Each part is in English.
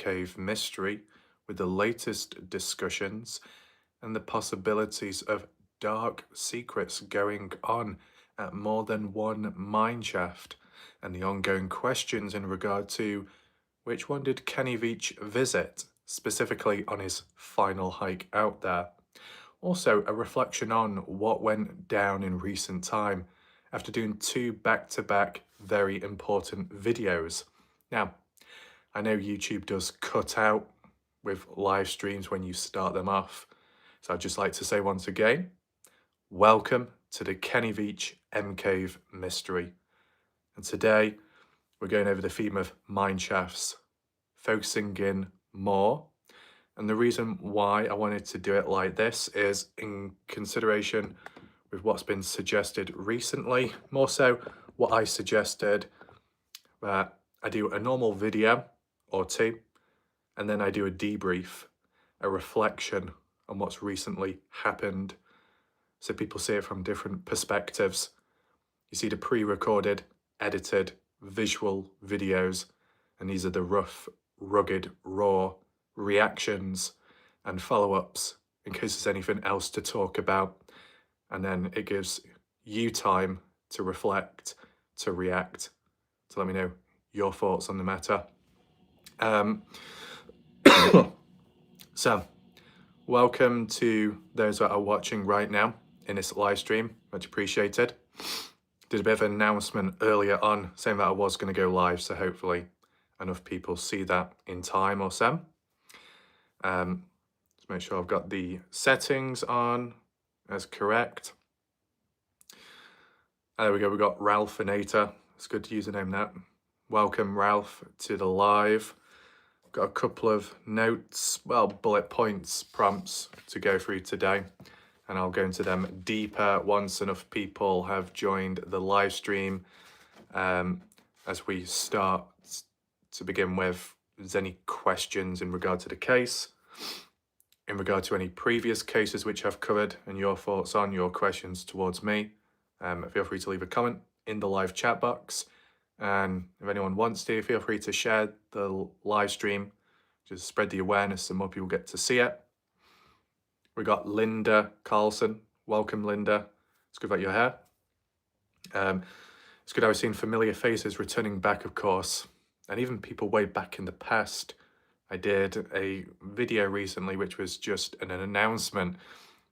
cave mystery with the latest discussions and the possibilities of dark secrets going on at more than one mineshaft, and the ongoing questions in regard to which one did Kenny Veach visit, specifically on his final hike out there. Also, a reflection on what went down in recent time after doing two back-to-back very important videos. Now, I know YouTube does cut out with live streams when you start them off, so I'd just like to say once again, welcome to the Kenny Veach M-Cave mystery. And today, we're going over the theme of Mineshafts, focusing in more. And the reason why I wanted to do it like this is in consideration with what's been suggested recently, more so what I suggested, that I do a normal video or two, and then I do a debrief, a reflection on what's recently happened, so people see it from different perspectives. You see the pre-recorded, edited, visual videos, and these are the rough, rugged, raw reactions and follow-ups in case there's anything else to talk about. And then it gives you time to reflect, to react, to let me know your thoughts on the matter. So, welcome to those that are watching right now in this live stream, much appreciated. Did a bit of an announcement earlier on saying that I was going to go live, so hopefully enough people see that in time or so. Let's make sure I've got the settings on as correct. There we go, we've got Ralph Anata. It's good to use the name that. Welcome, Ralph, to the live. Got a couple of notes, well, bullet points, prompts to go through today, and I'll go into them deeper once enough people have joined the live stream. As we start to begin with, if there's any questions in regard to the case, in regard to any previous cases which I've covered, and your thoughts on, your questions towards me, feel free to leave a comment in the live chat box. And if anyone wants to, feel free to share the live stream, just spread the awareness so more people get to see it. We got Linda Carlson. Welcome, Linda. It's good about your hair. It's good I was seeing familiar faces returning back, of course, and even people way back in the past. I did a video recently which was just an announcement,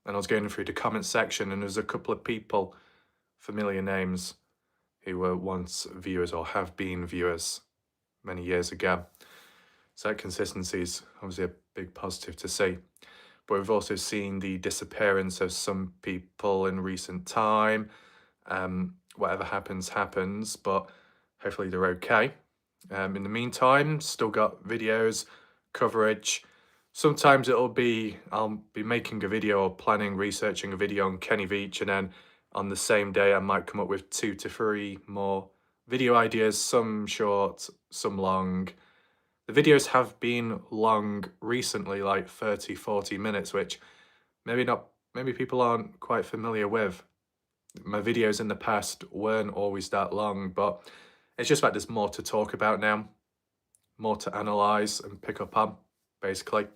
and I was going through the comment section, and there's a couple of people, familiar names, who were once viewers or have been viewers many years ago. So that consistency is obviously a big positive to see. But we've also seen the disappearance of some people in recent time. Whatever happens, happens, but hopefully they're okay. In the meantime, still got videos, coverage. Sometimes I'll be making a video or planning, researching a video on Kenny Veach, and then on the same day I might come up with 2 to 3 more video ideas, some short, some long. The videos have been long recently, like 30, 40 minutes, which maybe people aren't quite familiar with. My videos in the past weren't always that long, but it's just like there's more to talk about now, more to analyze and pick up on, basically.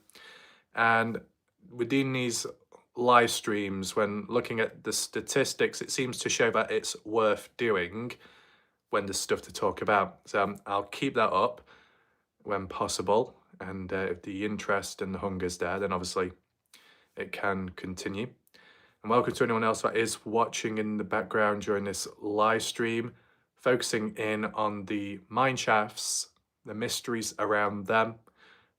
And within these live streams, when looking at the statistics, it seems to show that it's worth doing when there's stuff to talk about. So I'll keep that up when possible, and if the interest and the hunger's there, then obviously it can continue. And welcome to anyone else that is watching in the background during this live stream, focusing in on the Mineshafts, the mysteries around them.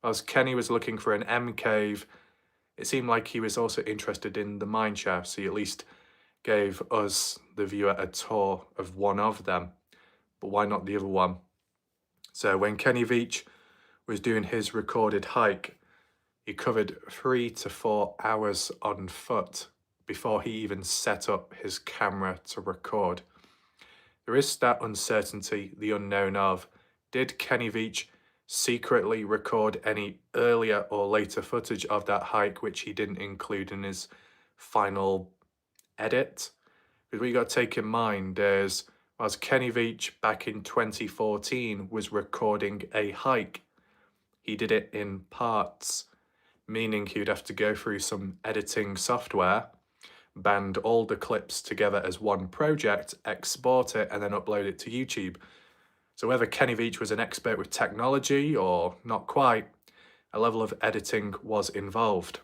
As Kenny was looking for an M-Cave, it seemed like he was also interested in the Mineshafts. He at least gave us, the viewer, a tour of one of them, but why not the other one? So when Kenny Veach was doing his recorded hike, he covered 3 to 4 hours on foot before he even set up his camera to record. There is that uncertainty, the unknown of, did Kenny Veach secretly record any earlier or later footage of that hike which he didn't include in his final edit? Because what you got to take in mind is, as Kenny Veach back in 2014 was recording a hike, he did it in parts, meaning he would have to go through some editing software, band all the clips together as one project, export it, and then upload it to YouTube. So whether Kenny Veach was an expert with technology or not quite, a level of editing was involved.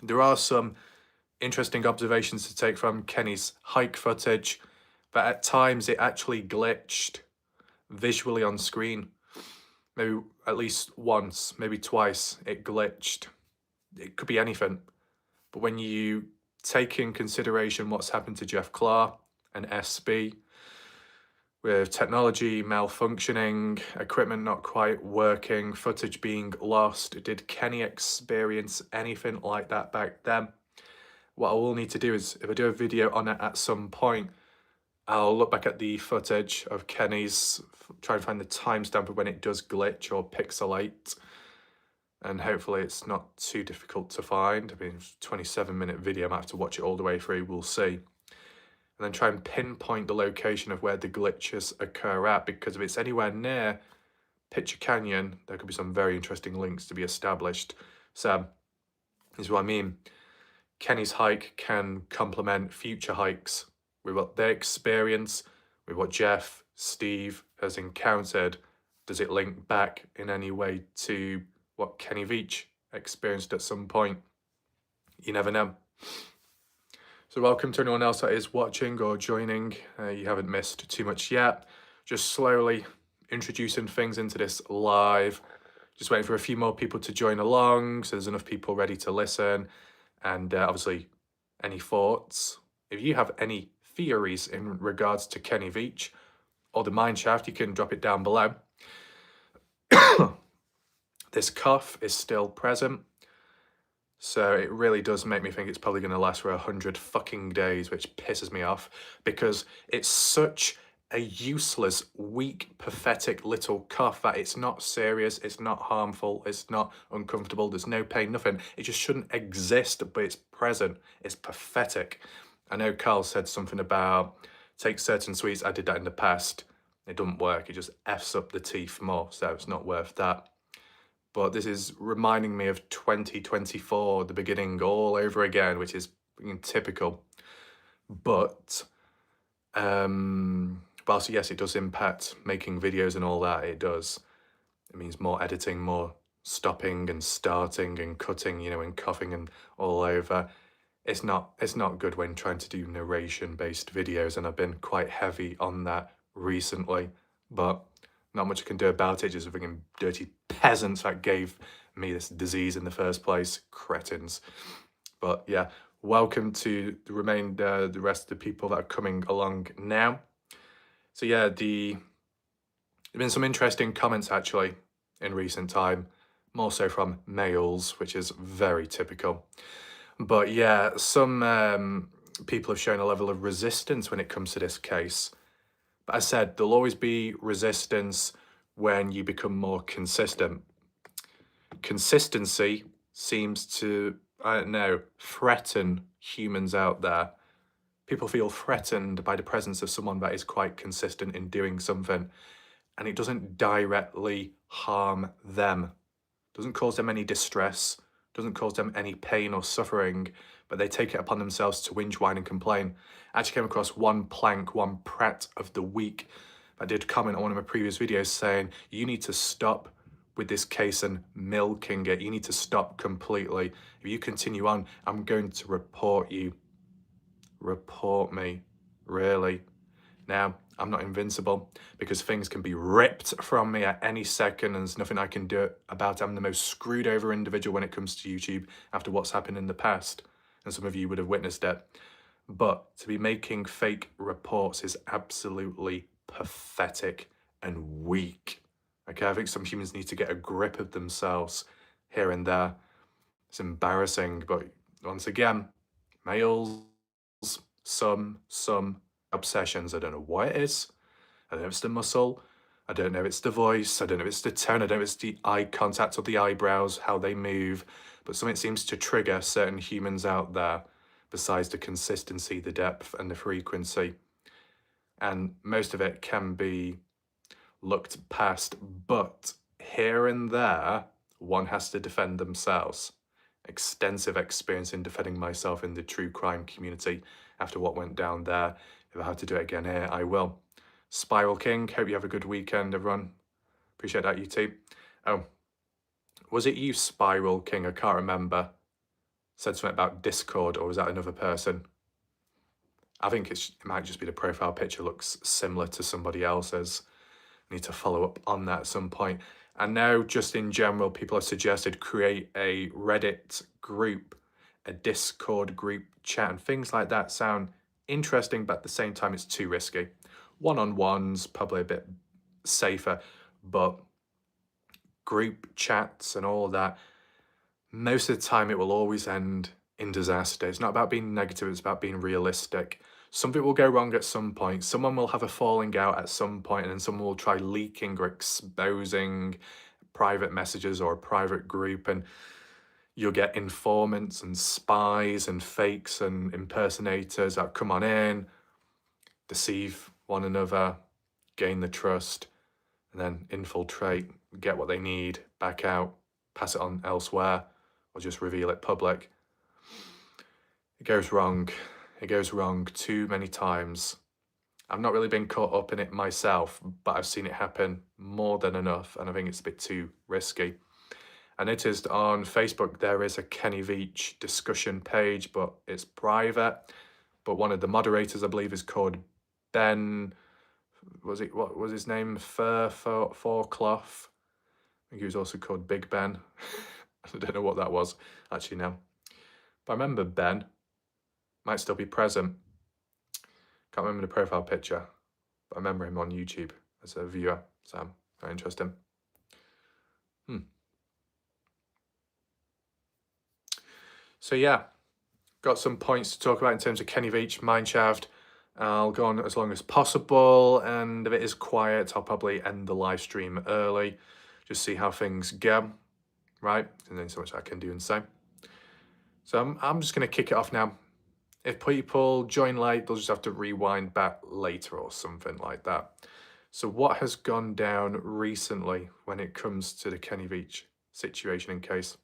There are some interesting observations to take from Kenny's hike footage, but at times it actually glitched visually on screen. Maybe at least once, maybe twice, it glitched. It could be anything. But when you take in consideration what's happened to Jeff Clark and SB, with technology malfunctioning, equipment not quite working, footage being lost, did Kenny experience anything like that back then? What I will need to do is, if I do a video on it at some point, I'll look back at the footage of Kenny's, try and find the timestamp of when it does glitch or pixelate, and hopefully it's not too difficult to find. I mean, it's a 27-minute video, I might have to watch it all the way through, we'll see. And then try and pinpoint the location of where the glitches occur at, because if it's anywhere near Picture Canyon, there could be some very interesting links to be established. So, this is what I mean. Kenny's hike can complement future hikes with what they experience, with what Jeff, Steve has encountered. Does it link back in any way to what Kenny Veach experienced at some point? You never know. So welcome to anyone else that is watching or joining. You haven't missed too much yet. Just slowly introducing things into this live. Just waiting for a few more people to join along, so there's enough people ready to listen. And obviously, any thoughts? If you have any theories in regards to Kenny Veach or the Mineshaft, you can drop it down below. This cough is still present, so it really does make me think it's probably going to last for 100 fucking days, which pisses me off, because it's such a useless, weak, pathetic little cough that it's not serious, it's not harmful, it's not uncomfortable, there's no pain, nothing. It just shouldn't exist, but it's present. It's pathetic. I know Carl said something about take certain sweets. I did that in the past. It doesn't work. It just F's up the teeth more, so it's not worth that. But this is reminding me of 2024, the beginning all over again, which is typical. But whilst yes, it does impact making videos and all that, it does. It means more editing, more stopping and starting and cutting, you know, and coughing and all over. It's not good when trying to do narration-based videos, and I've been quite heavy on that recently, but not much I can do about it. Just freaking dirty peasants that gave me this disease in the first place. Cretins. But yeah, welcome to the rest of the people that are coming along now. So yeah, there's been some interesting comments actually in recent time, more so from males, which is very typical. But yeah, some people have shown a level of resistance when it comes to this case. But as I said, there'll always be resistance when you become more consistent. Consistency seems to, I don't know, threaten humans out there. People feel threatened by the presence of someone that is quite consistent in doing something, and it doesn't directly harm them. It doesn't cause them any distress, doesn't cause them any pain or suffering, but they take it upon themselves to whinge, whine and complain. I actually came across one prat of the week that did comment on one of my previous videos saying, you need to stop with this case and milking it. You need to stop completely. If you continue on, I'm going to report you. Report me. Really? Now, I'm not invincible, because things can be ripped from me at any second and there's nothing I can do about it. I'm the most screwed over individual when it comes to YouTube after what's happened in the past, and some of you would have witnessed it. But to be making fake reports is absolutely pathetic and weak. Okay, I think some humans need to get a grip of themselves here and there. It's embarrassing, but once again, males, some obsessions. I don't know what it is. I don't know if it's the muscle. I don't know if it's the voice. I don't know if it's the tone. I don't know if it's the eye contact or the eyebrows, how they move. But something seems to trigger certain humans out there, besides the consistency, the depth, and the frequency. And most of it can be looked past. But here and there, one has to defend themselves. Extensive experience in defending myself in the true crime community after what went down there. If I have to do it again here, I will. Spiral King, hope you have a good weekend, everyone. Appreciate that, you too. Oh, was it you, Spiral King? I can't remember. Said something about Discord, or was that another person? I think it might just be the profile picture looks similar to somebody else's. Need to follow up on that at some point. And now, just in general, people have suggested create a Reddit group, a Discord group chat, and things like that sound interesting, but at the same time, it's too risky. One-on-ones, probably a bit safer, but group chats and all that, most of the time it will always end in disaster. It's not about being negative, it's about being realistic. Something will go wrong at some point. Someone will have a falling out at some point, and then someone will try leaking or exposing private messages or a private group, and you'll get informants and spies and fakes and impersonators that come on in, deceive one another, gain the trust, and then infiltrate, get what they need, back out, pass it on elsewhere, or just reveal it public. It goes wrong. It goes wrong too many times. I've not really been caught up in it myself, but I've seen it happen more than enough, and I think it's a bit too risky. I noticed on Facebook there is a Kenny Veach discussion page, but it's private. But one of the moderators, I believe, is called Ben. What was his name? Fourcloth. I think he was also called Big Ben. I don't know what that was actually now. But I remember Ben. Might still be present. Can't remember the profile picture, but I remember him on YouTube as a viewer, so very interesting. So yeah, got some points to talk about in terms of Kenny Veach, Mineshaft. I'll go on as long as possible, and if it is quiet, I'll probably end the live stream early, just see how things go, right? And then so much I can do and say. So I'm just going to kick it off now. If people join late, they'll just have to rewind back later or something like that. So what has gone down recently when it comes to the Kenny Veach situation and case?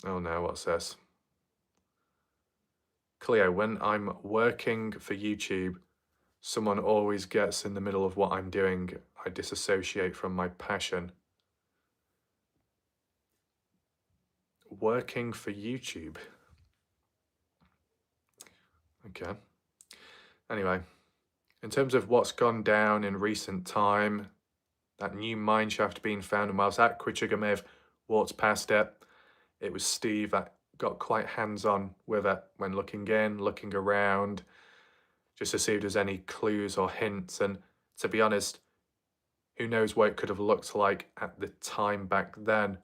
Oh no, what's this? Cleo, when I'm working for YouTube, someone always gets in the middle of what I'm doing. I disassociate from my passion. Working for YouTube. Okay. Anyway, in terms of what's gone down in recent time, that new mineshaft being found, and whilst that Quichugger may have walked past it, it was Steve that got quite hands-on with it when looking in, looking around, just to see if there's any clues or hints. And to be honest, who knows what it could have looked like at the time back then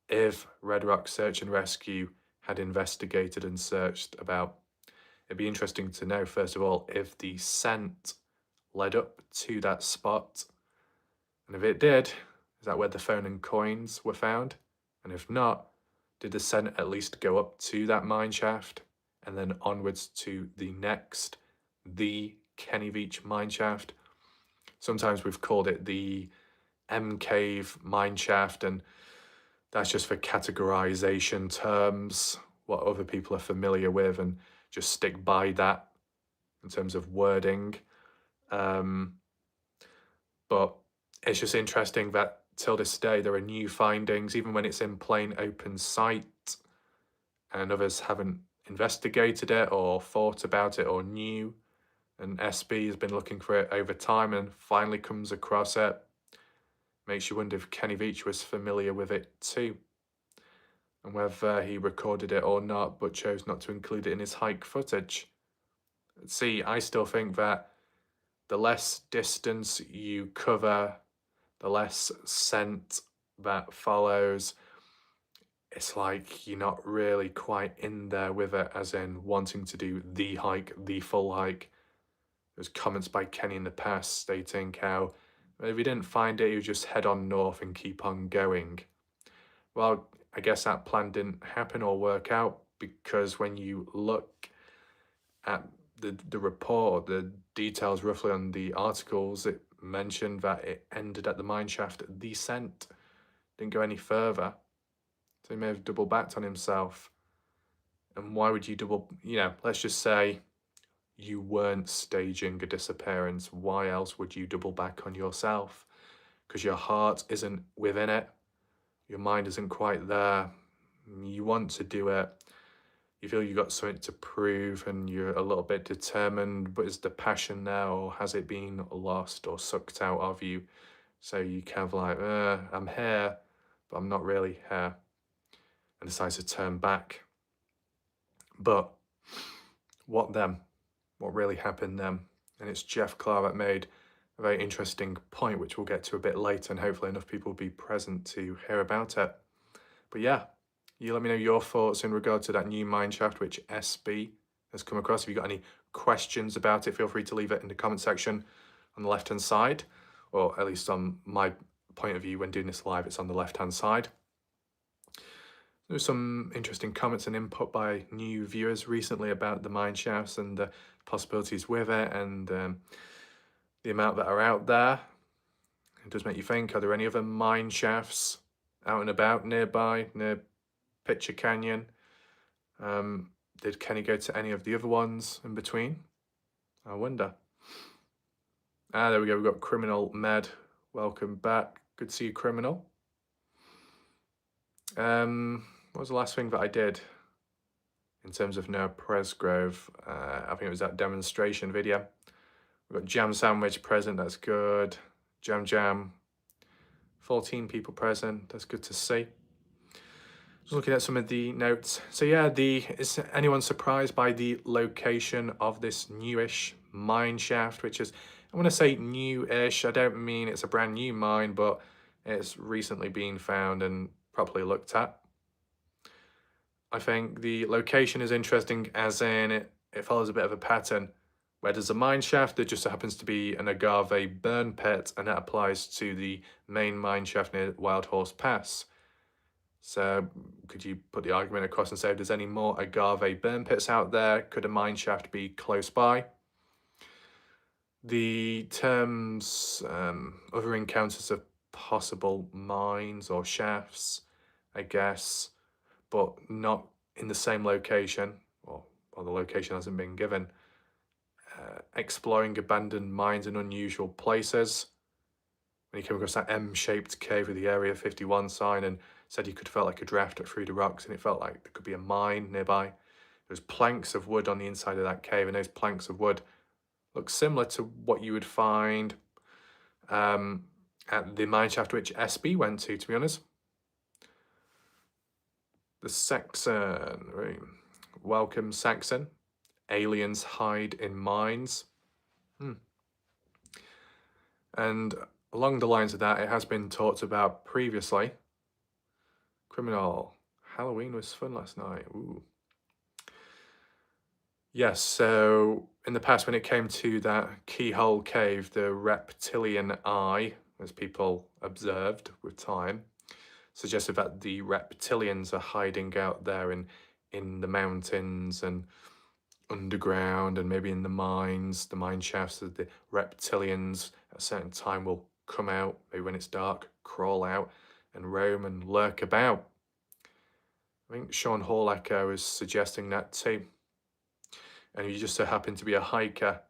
if Red Rock Search and Rescue had investigated and searched about. It'd be interesting to know, first of all, if the scent led up to that spot. And if it did, is that where the phone and coins were found? And if not, did the scent at least go up to that mine shaft and then onwards to the next, the Kenny Veach mine shaft? Sometimes we've called it the M Cave mine shaft, and that's just for categorization terms, what other people are familiar with, and just stick by that in terms of wording. But it's just interesting that till this day there are new findings, even when it's in plain open sight, and others haven't investigated it or thought about it or knew. And SB has been looking for it over time and finally comes across it. Makes you wonder if Kenny Veach was familiar with it too, and whether he recorded it or not, but chose not to include it in his hike footage. See, I still think that the less distance you cover, the less scent that follows. It's like you're not really quite in there with it, as in wanting to do the hike, the full hike. There's comments by Kenny in the past stating how if he didn't find it, he would just head on north and keep on going. Well, I guess that plan didn't happen or work out, because when you look at the report, the details roughly on the articles, it mentioned that it ended at the Mineshaft descent, didn't go any further. So he may have double backed on himself. And why would you double, let's just say you weren't staging a disappearance. Why else would you double back on yourself? Because your heart isn't within it. Your mind isn't quite there. You want to do it. You feel you've got something to prove and you're a little bit determined, but is the passion there, or has it been lost or sucked out of you? So you kind of like, I'm here, but I'm not really here, and decide to turn back. But what then? What really happened then? And it's Jeff Clark that made a very interesting point, which we'll get to a bit later, and hopefully enough people will be present to hear about it. But yeah, you let me know your thoughts in regard to that new mineshaft which SB has come across. If you've got any questions about it, feel free to leave it in the comment section on the left hand side, or at least on my point of view when doing this live, it's on the left hand side. There's some interesting comments and input by new viewers recently about the mineshafts and the possibilities with it, and the amount that are out there. It does make you think, are there any other mineshafts out and about nearby, near Pitcher Canyon? Did Kenny go to any of the other ones in between? I wonder. There we go, we've got Criminal Med. Welcome back. Good to see you, Criminal. What was the last thing that I did in terms of Noah Presgrove? I think it was that demonstration video. We've got Jam Sandwich present, that's good. Jam. 14 people present, that's good to see. Just looking at some of the notes. So yeah, is anyone surprised by the location of this newish mine shaft, which is, I want to say new-ish. I don't mean it's a brand new mine, but it's recently been found and properly looked at. I think the location is interesting, as in it follows a bit of a pattern. Where there's a mine shaft, there just happens to be an agave burn pit, and that applies to the main mine shaft near Wild Horse Pass. So could you put the argument across and say, if there's any more agave burn pits out there, could a mine shaft be close by? The terms other encounters of possible mines or shafts, I guess, but not in the same location, or the location hasn't been given. Exploring abandoned mines in unusual places. When you came across that M-shaped cave with the Area 51 sign and said you could feel like a draft through the rocks, and it felt like there could be a mine nearby. There's planks of wood on the inside of that cave, and those planks of wood look similar to what you would find at the mineshaft which SB went to be honest. The Saxon, right. Welcome, Saxon. Aliens hide in mines. And along the lines of that, it has been talked about previously. Criminal. Halloween was fun last night. Ooh. Yes, so in the past, when it came to that keyhole cave, the reptilian eye, as people observed with time, suggested that the reptilians are hiding out there in the mountains and underground, and maybe in the mines, the mine shafts. That the reptilians at a certain time will come out, maybe when it's dark, crawl out and roam and lurk about. I think Sean Horlacker was suggesting that too. And you just so happen to be a hiker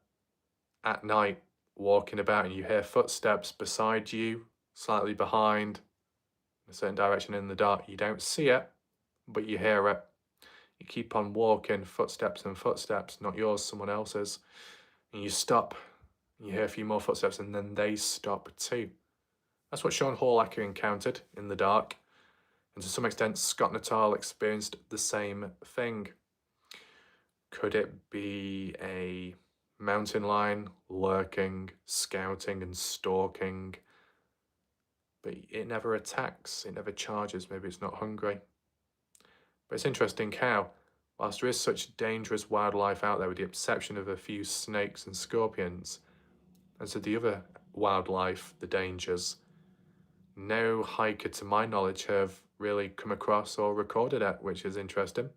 at night walking about and you hear footsteps beside you, slightly behind, in a certain direction in the dark. You don't see it, but you hear it. You keep on walking, footsteps and footsteps, not yours, someone else's. And you stop, and you hear a few more footsteps, and then they stop too. That's what Sean Horlacker encountered in the dark. And to some extent, Scott Natal experienced the same thing. Could it be a mountain lion lurking, scouting and stalking? But it never attacks, it never charges, maybe it's not hungry. But it's interesting how, whilst there is such dangerous wildlife out there with the exception of a few snakes and scorpions, and so the other wildlife, the dangers, no hiker to my knowledge have really come across or recorded it, which is interesting.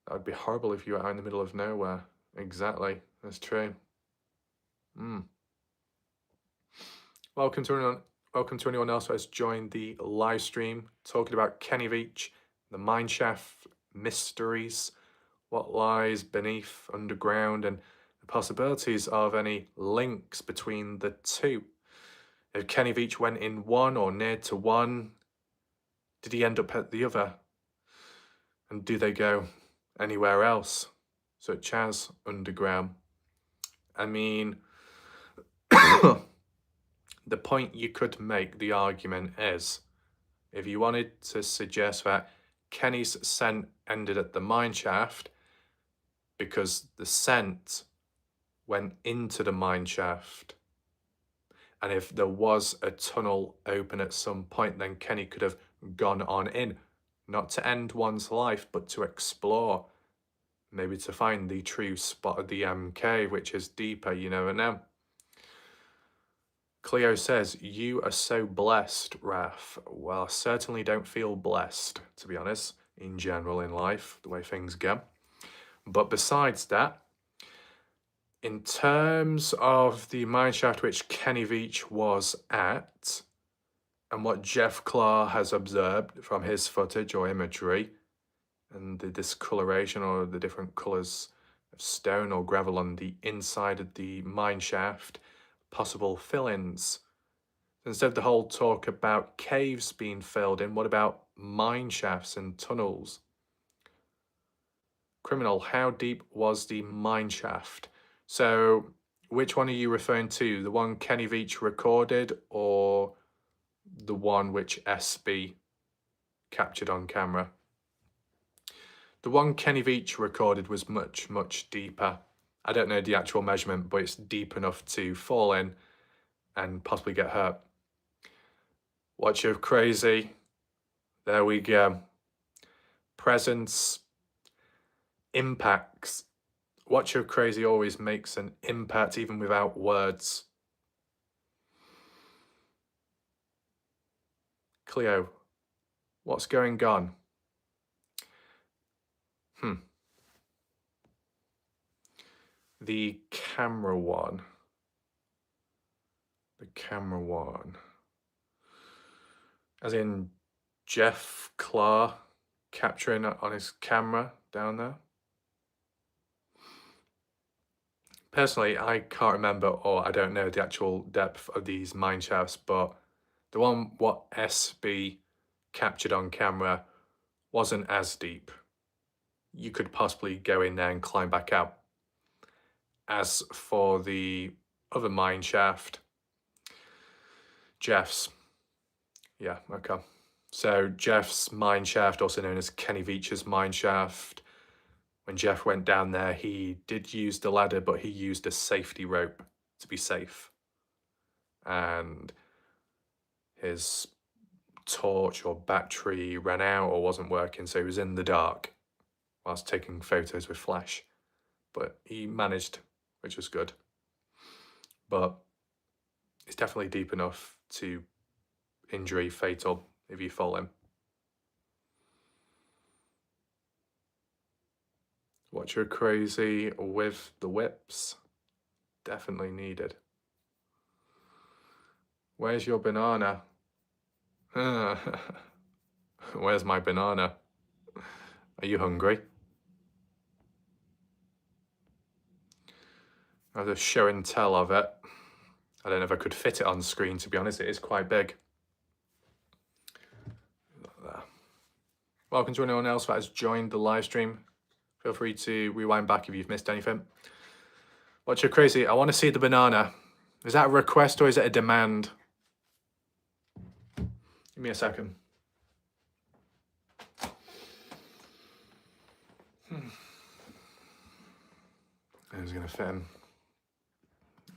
That would be horrible if you were out in the middle of nowhere. Exactly, that's true. Welcome to anyone else who has joined the live stream, talking about Kenny Veach, the Mineshaft mysteries, what lies beneath, underground, and the possibilities of any links between the two. If Kenny Veach went in one or near to one, did he end up at the other? And do they go anywhere else, such as underground? I mean, the point you could make, the argument is, if you wanted to suggest that Kenny's scent ended at the mineshaft because the scent went into the mineshaft, and if there was a tunnel open at some point, then Kenny could have gone on in, not to end one's life, but to explore, maybe to find the true spot of the MK, which is deeper, you never know. Cleo says, you are so blessed, Raf. Well, I certainly don't feel blessed, to be honest, in general in life, the way things go. But besides that, in terms of the mineshaft which Kenny Veach was at, and what Jeff Clark has observed from his footage or imagery, and the discoloration or the different colours of stone or gravel on the inside of the mineshaft, possible fill-ins. Instead of the whole talk about caves being filled in, what about mine shafts and tunnels? Criminal, how deep was the mine shaft? So which one are you referring to? The one Kenny Veach recorded or the one which SB captured on camera? The one Kenny Veach recorded was much, much deeper. I don't know the actual measurement, but it's deep enough to fall in and possibly get hurt. Watch your crazy. There we go. Presence, impacts. Watch your crazy always makes an impact even without words. Cleo, what's going on? The camera one. The camera one. As in Jeff Clark capturing it on his camera down there. Personally, I can't remember, or I don't know the actual depth of these mine shafts, but the one what SB captured on camera wasn't as deep. You could possibly go in there and climb back out. As for the other mine shaft, Jeff's, yeah, okay. So Jeff's mine shaft, also known as Kenny Veach's mine shaft, when Jeff went down there, he did use the ladder, but he used a safety rope to be safe. And his torch or battery ran out or wasn't working, so he was in the dark whilst taking photos with flash. But he managed, which was good. But it's definitely deep enough to injury fatal if you fall in. Watch your crazy with the whips. Definitely needed. Where's your banana? Where's my banana? Are you hungry? I have a show and tell of it. I don't know if I could fit it on screen, to be honest. It is quite big. There. Welcome to anyone else that has joined the live stream. Feel free to rewind back if you've missed anything. Watch your crazy. I want to see the banana. Is that a request or is it a demand? Give me a second. Who's going to fit in?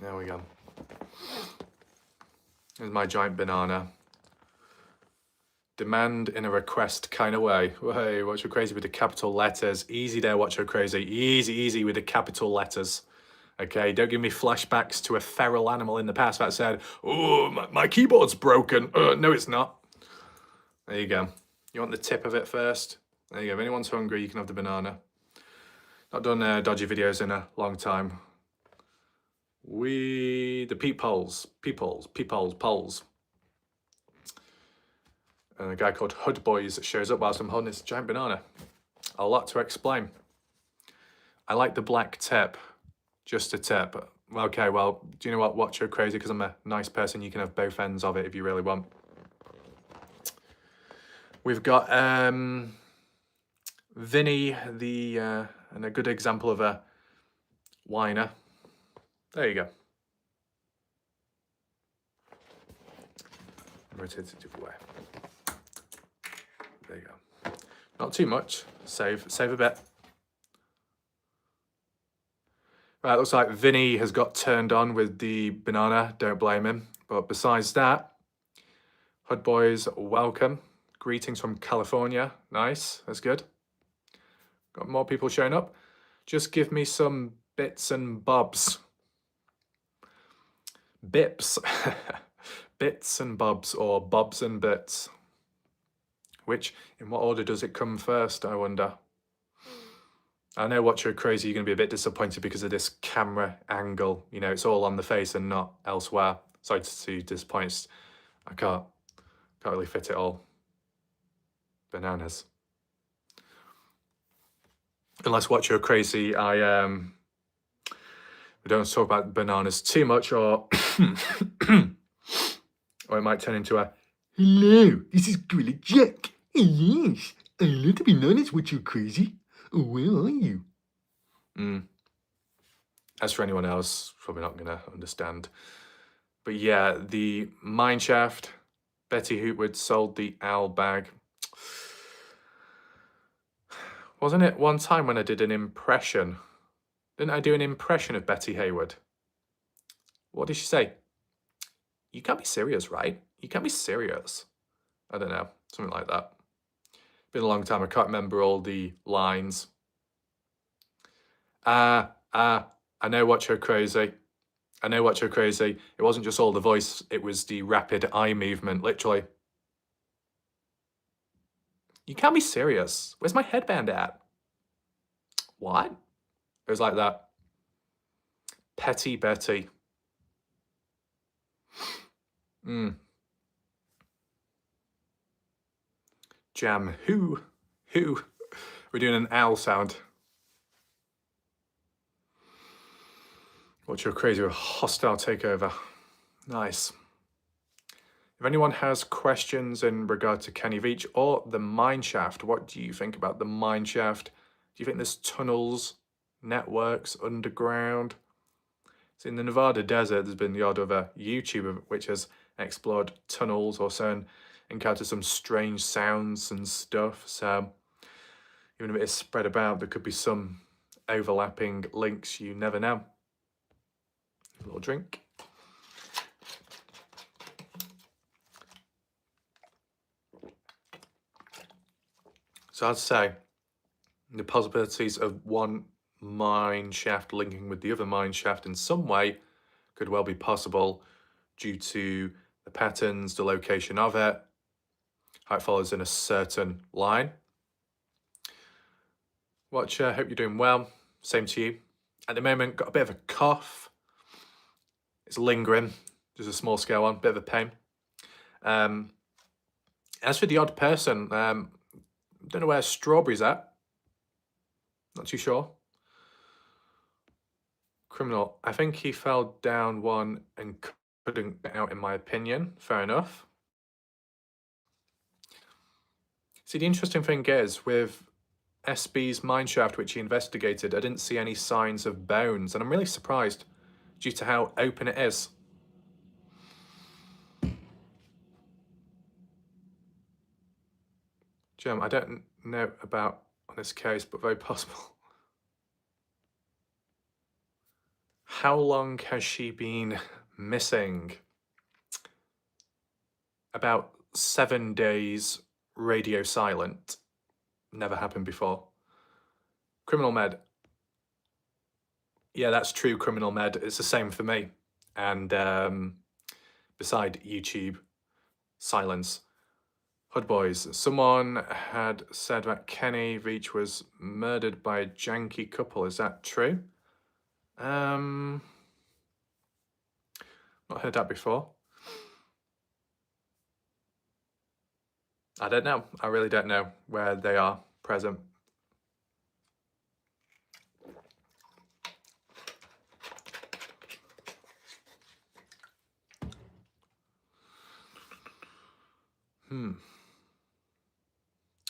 There we go. Here's my giant banana. Demand in a request kind of way. Hey, watch your crazy with the capital letters. Easy there, watch your crazy. Easy, easy with the capital letters. Okay, don't give me flashbacks to a feral animal in the past that said, oh, my keyboard's broken. No, it's not. There you go. You want the tip of it first? There you go. If anyone's hungry, you can have the banana. Not done dodgy videos in a long time. The peepholes. And a guy called Hood Boys shows up whilst I'm holding this giant banana. A lot to explain. I like the black tip. Just a tip. Okay, well, do you know what? Watch Your Crazy, because I'm a nice person. You can have both ends of it if you really want. We've got Vinny, and a good example of a whiner. There you go. Rotate it the other way. There you go. Not too much. Save a bit. Right, looks like Vinny has got turned on with the banana. Don't blame him. But besides that, Hood Boys, welcome. Greetings from California. Nice. That's good. Got more people showing up. Just give me some bits and bobs. Bips. Bits and bobs, or bobs and bits. In what order does it come first, I wonder? I know Watch Your Crazy, you're going to be a bit disappointed because of this camera angle. You know, it's all on the face and not elsewhere. Sorry to see you disappointed. I can't really fit it all. Bananas. Unless Watch Your Crazy, we don't talk about bananas too much, or or it might turn into a "Hello, this is Gorilla Jack. Yes, I love the bananas. Watch Your Crazy. Where are you?" As for anyone else, probably not going to understand. But yeah, the Mineshaft, Betty Hootwood sold the owl bag. Wasn't it one time when I did an impression? Didn't I do an impression of Betty Haywood? What did she say? You can't be serious, right? You can't be serious. I don't know, something like that. Been a long time, I can't remember all the lines. I know Watch Your Crazy. I know Watch Your Crazy. It wasn't just all the voice, it was the rapid eye movement, literally. You can't be serious. Where's my headband at? What? It was like that. Petty Betty. Jam. Who? We're doing an owl sound. Watch Your Crazy with hostile takeover. Nice. If anyone has questions in regard to Kenny Veach or the Mineshaft, what do you think about the Mineshaft? Do you think there's tunnels, networks, underground? So in the Nevada desert, there's been the odd of a YouTuber which has explored tunnels or so and encountered some strange sounds and stuff. So even if it is spread about, there could be some overlapping links. You never know. A little drink. So I'd say the possibilities of one mineshaft linking with the other mineshaft in some way could well be possible due to the patterns, the location of it, how it follows in a certain line. Watcher, hope you're doing well. Same to you. At the moment, got a bit of a cough. It's lingering, just a small scale one, bit of a pain. As for the odd person, don't know where Strawberry's at. Not too sure. Criminal. I think he fell down one and couldn't get out, in my opinion. Fair enough. See, the interesting thing is, with SB's mineshaft, which he investigated, I didn't see any signs of bones, and I'm really surprised due to how open it is. Jim, I don't know about on this case, but very possible. How long has she been missing? About 7 days, radio silent. Never happened before. Criminal Med. Yeah, that's true, Criminal Med. It's the same for me. And beside YouTube, silence. Hood Boys. Someone had said that Kenny Veach was murdered by a janky couple. Is that true? Not heard that before. I don't know. I really don't know where they are present.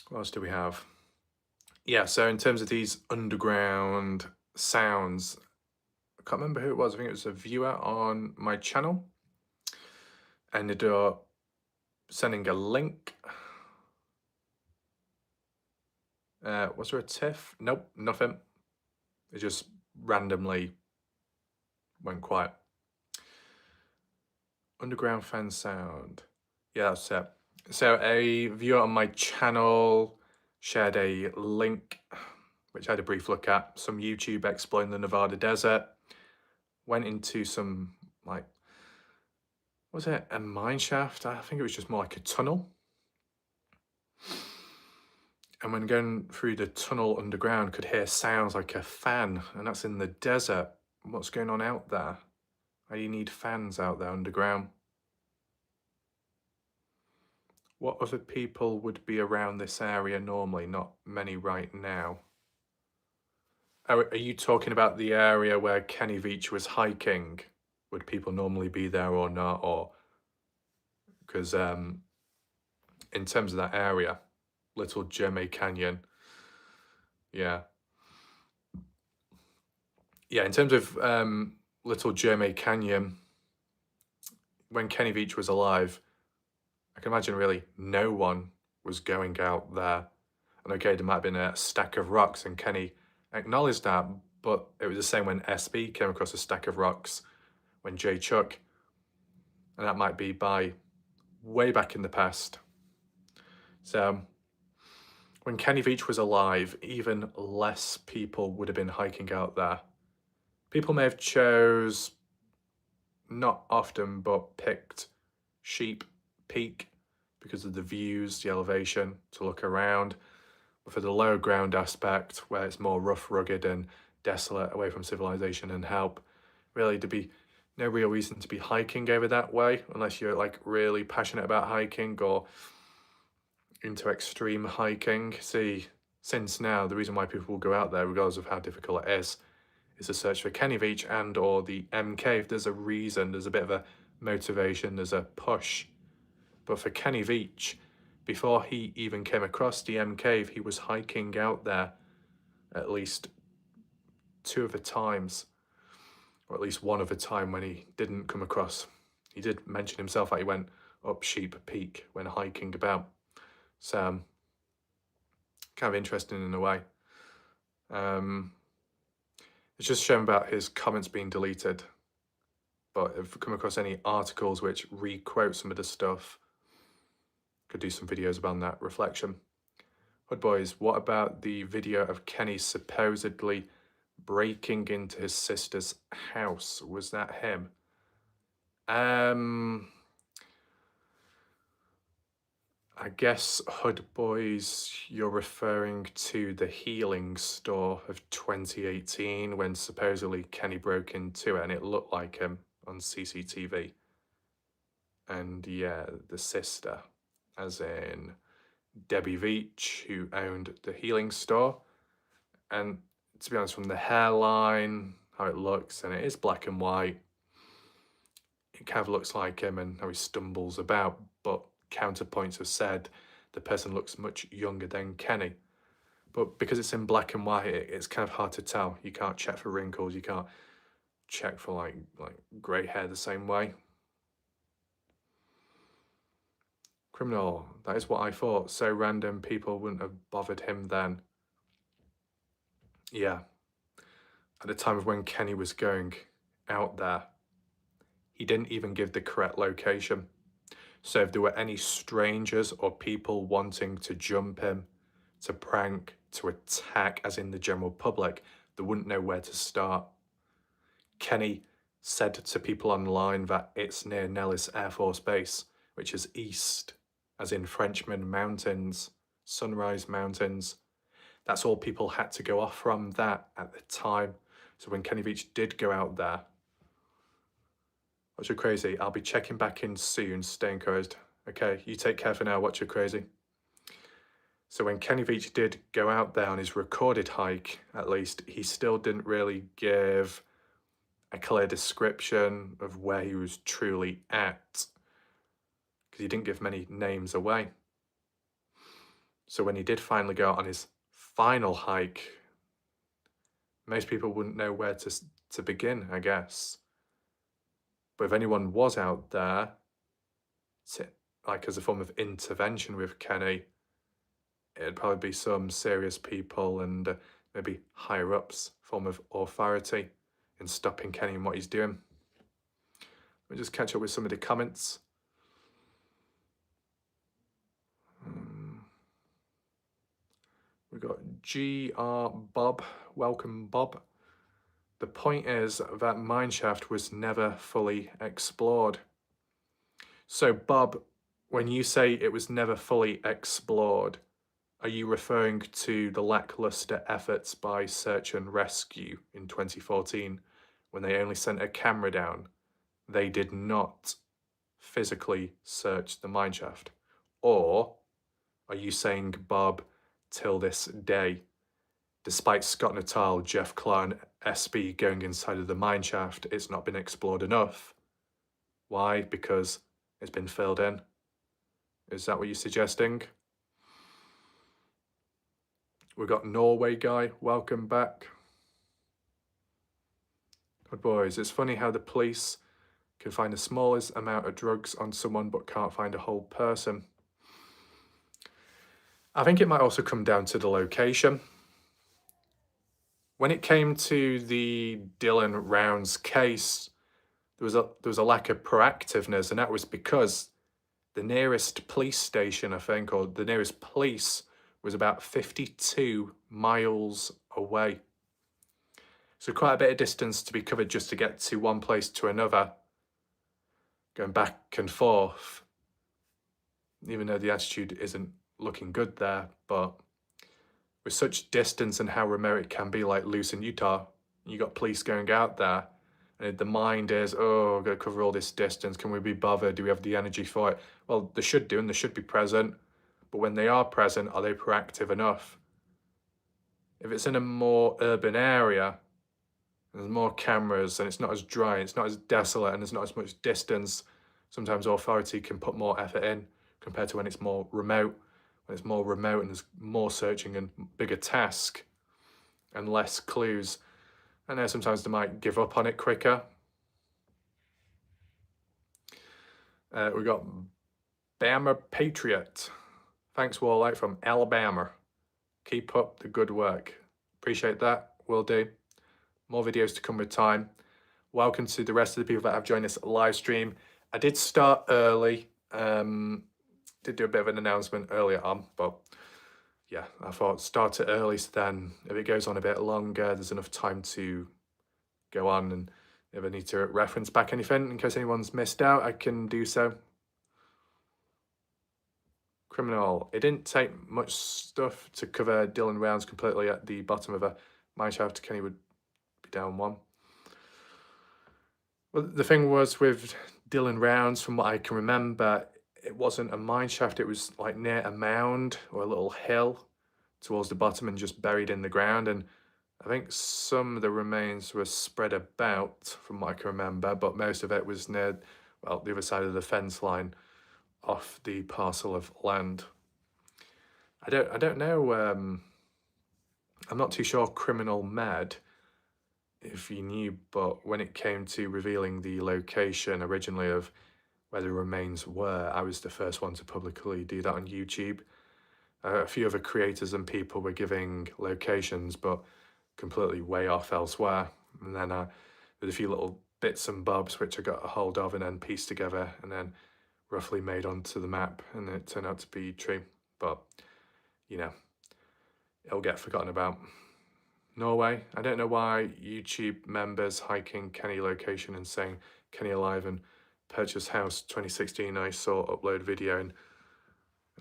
What else do we have? Yeah, so in terms of these underground sounds, I can't remember who it was. I think it was a viewer on my channel. Ended up sending a link. Was there a tiff? Nope, nothing. It just randomly went quiet. Underground fan sound. Yeah, that's it. So a viewer on my channel shared a link, which I had a brief look at, some YouTube exploring the Nevada desert. Went into some, like, was it a mine shaft? I think it was just more like a tunnel. And when going through the tunnel underground, could hear sounds like a fan, and that's in the desert. What's going on out there? Why do you need fans out there underground? What other people would be around this area normally? Not many right now. Are you talking about the area where Kenny Veach was hiking? Would people normally be there or not? Or because in terms of that area, Little Jeremy Canyon, yeah. Yeah, in terms of Little Jeremy Canyon, when Kenny Veach was alive, I can imagine really no one was going out there. And okay, there might have been a stack of rocks, and Kenny acknowledged that, but it was the same when SB came across a stack of rocks, when Jay Chuck, and that might be by way back in the past. So when Kenny Veach was alive, even less people would have been hiking out there. People may have chose, not often, but picked Sheep Peak because of the views, the elevation, to look around. But for the low ground aspect, where it's more rough, rugged and desolate, away from civilization and help, really there'd be no real reason to be hiking over that way unless you're like really passionate about hiking or into extreme hiking. See, since now the reason why people will go out there, regardless of how difficult it is to search for Kenny Veach and or the M Cave. There's a reason, there's a bit of a motivation, there's a push. But for Kenny Veach, before he even came across the M Cave, he was hiking out there at least 2 of the times, or at least 1 of the time when he didn't come across. He did mention himself that he went up Sheep Peak when hiking about. So, kind of interesting in a way. It's just shown about his comments being deleted. But if you come across any articles which re-quote some of the stuff, could do some videos about that reflection. Hood boys, what about the video of Kenny supposedly breaking into his sister's house? Was that him? I guess, Hood boys, you're referring to the healing store of 2018 when supposedly Kenny broke into it and it looked like him on CCTV. And yeah, the sister, as in Debbie Veach, who owned the healing store. And to be honest, from the hairline, how it looks, and it is black and white, it kind of looks like him and how he stumbles about, but counterpoints have said the person looks much younger than Kenny. But because it's in black and white, it's kind of hard to tell. You can't check for wrinkles, you can't check for like grey hair the same way. Criminal, that is what I thought. So random, people wouldn't have bothered him then. Yeah. At the time of when Kenny was going out there, he didn't even give the correct location. So if there were any strangers or people wanting to jump him, to prank, to attack, as in the general public, they wouldn't know where to start. Kenny said to people online that it's near Nellis Air Force Base, which is east, as in Frenchman Mountains, Sunrise Mountains. That's all people had to go off from that at the time. So when Kenny Veach did go out there, Watch Your Crazy. I'll be checking back in soon. Stay encouraged. Okay, you take care for now. Watch Your Crazy. So when Kenny Veach did go out there on his recorded hike, at least, he still didn't really give a clear description of where he was truly at, because he didn't give many names away. So when he did finally go out on his final hike, most people wouldn't know where to begin, I guess. But if anyone was out there, like as a form of intervention with Kenny, it'd probably be some serious people and maybe higher ups, form of authority in stopping Kenny and what he's doing. Let me just catch up with some of the comments. We've got GR Bob. Welcome, Bob. The point is that Mineshaft was never fully explored. So, Bob, when you say it was never fully explored, are you referring to the lackluster efforts by Search and Rescue in 2014 when they only sent a camera down? They did not physically search the mineshaft? Or are you saying, Bob, till this day, despite Scott Natal, Jeff Clark, and SB going inside of the mineshaft, it's not been explored enough? Why? Because it's been filled in. Is that what you're suggesting? We've got Norway guy, welcome back. Good boys, it's funny how the police can find the smallest amount of drugs on someone but can't find a whole person. I think it might also come down to the location. When it came to the Dylan Rounds case, there was a lack of proactiveness, and that was because the nearest police station, I think, or the nearest police was about 52 miles away. So quite a bit of distance to be covered just to get to one place to another, going back and forth, even though the attitude isn't looking good there. But with such distance and how remote it can be, like Luce in Utah, you got police going out there, and the mind is, oh, I've got to cover all this distance. Can we be bothered? Do we have the energy for it? Well, they should do, and they should be present. But when they are present, are they proactive enough? If it's in a more urban area, there's more cameras, and it's not as dry, it's not as desolate, and there's not as much distance, sometimes authority can put more effort in compared to when it's more remote. When it's more remote and there's more searching and bigger task and less clues, I know sometimes they might give up on it quicker. We got Bama Patriot. Thanks, Warlight from Alabama. Keep up the good work. Appreciate that. Will do. More videos to come with time. Welcome to the rest of the people that have joined this live stream. I did start early. Did do a bit of an announcement earlier on, but yeah, I thought start it early, so then if it goes on a bit longer, there's enough time to go on, and if I need to reference back anything in case anyone's missed out, I can do so. Criminal. It didn't take much stuff to cover Dylan Rounds completely at the bottom of a mineshaft. Kenny would be down one. Well, the thing was with Dylan Rounds, from what I can remember, it wasn't a mineshaft. It was like near a mound or a little hill towards the bottom and just buried in the ground. And I think some of the remains were spread about, from what I can remember, but most of it was near, well, the other side of the fence line off the parcel of land. I don't know. I'm not too sure, Criminal Med, if you knew, but when it came to revealing the location originally of where the remains were, I was the first one to publicly do that on YouTube. A few other creators and people were giving locations, but completely way off elsewhere. And then there's a few little bits and bobs which I got a hold of and then pieced together and then roughly made onto the map, and it turned out to be true. But, you know, it'll get forgotten about. Norway, I don't know why YouTube members hiking Kenny location and saying Kenny alive and purchase house 2016 I saw upload video and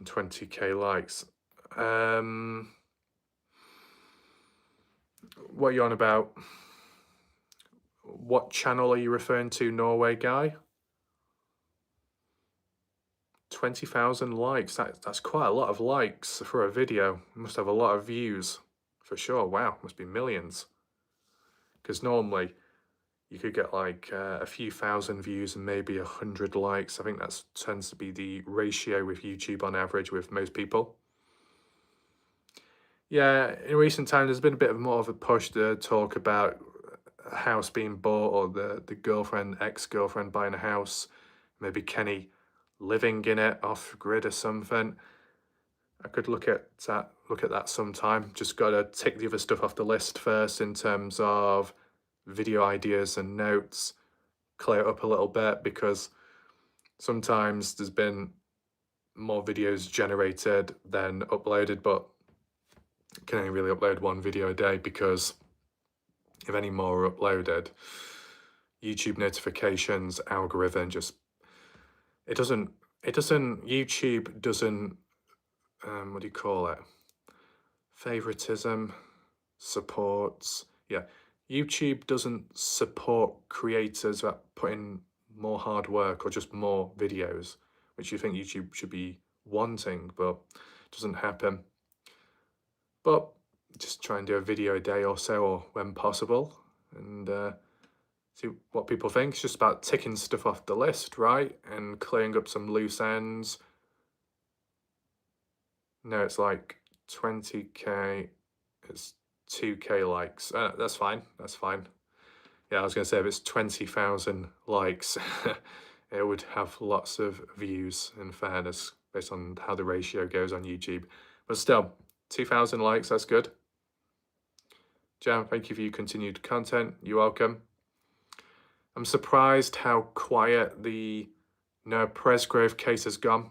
20k likes. What are you on about? What channel are you referring to, Norway guy? 20,000 likes. That's quite a lot of likes for a video. Must have a lot of views for sure. Wow, must be millions. Because normally you could get like a few thousand views and maybe 100 likes. I think that tends to be the ratio with YouTube on average with most people. Yeah, in recent times there's been a bit of more of a push to talk about a house being bought, or the girlfriend, ex-girlfriend buying a house, maybe Kenny living in it off grid or something. I could look at that sometime. Just gotta take the other stuff off the list first in terms of video ideas and notes, clear it up a little bit, because sometimes there's been more videos generated than uploaded, but can only really upload one video a day, because if any more are uploaded, YouTube notifications, algorithm just, YouTube doesn't, what do you call it? Favoritism, supports, yeah. YouTube doesn't support creators that put in more hard work or just more videos, which you think YouTube should be wanting, but it doesn't happen. But just try and do a video a day or so, or when possible, and see what people think. It's just about ticking stuff off the list, right? And clearing up some loose ends. No, it's like 20k, it's 2k likes. That's fine, that's fine. Yeah, I was going to say, if it's 20,000 likes, it would have lots of views, in fairness, based on how the ratio goes on YouTube. But still, 2,000 likes, that's good. Jam, thank you for your continued content. You're welcome. I'm surprised how quiet the Noah Presgrove case has gone.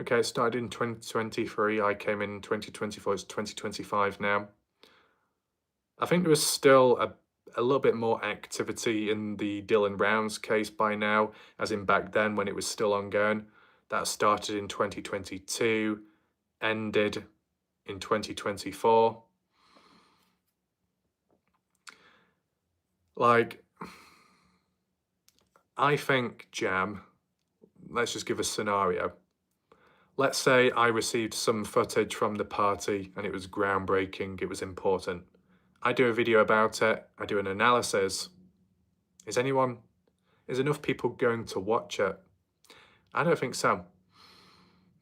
Okay, it started in 2023. I came in 2024. It's 2025 now. I think there was still a little bit more activity in the Dylan Rounds case by now, as in back then when it was still ongoing. That started in 2022, ended in 2024. Like, I think, Jam, let's just give a scenario. Let's say I received some footage from the party and it was groundbreaking, it was important. I do a video about it, I do an analysis. Is enough people going to watch it? I don't think so.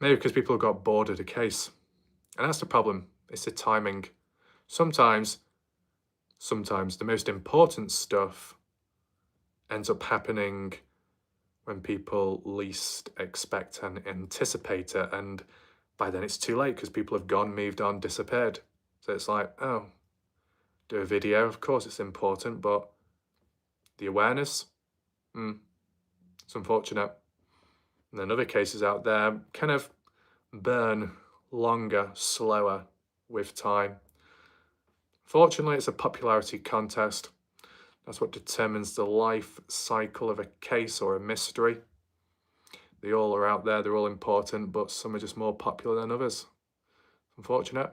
Maybe because people got bored of the case. And that's the problem, it's the timing. Sometimes the most important stuff ends up happening when people least expect and anticipate it, and by then it's too late because people have gone, moved on, disappeared. So it's like, oh, do a video, of course it's important, but the awareness, it's unfortunate. And then other cases out there kind of burn longer, slower with time. Fortunately, it's a popularity contest. That's what determines the life cycle of a case or a mystery. They all are out there, they're all important, but some are just more popular than others. Unfortunate.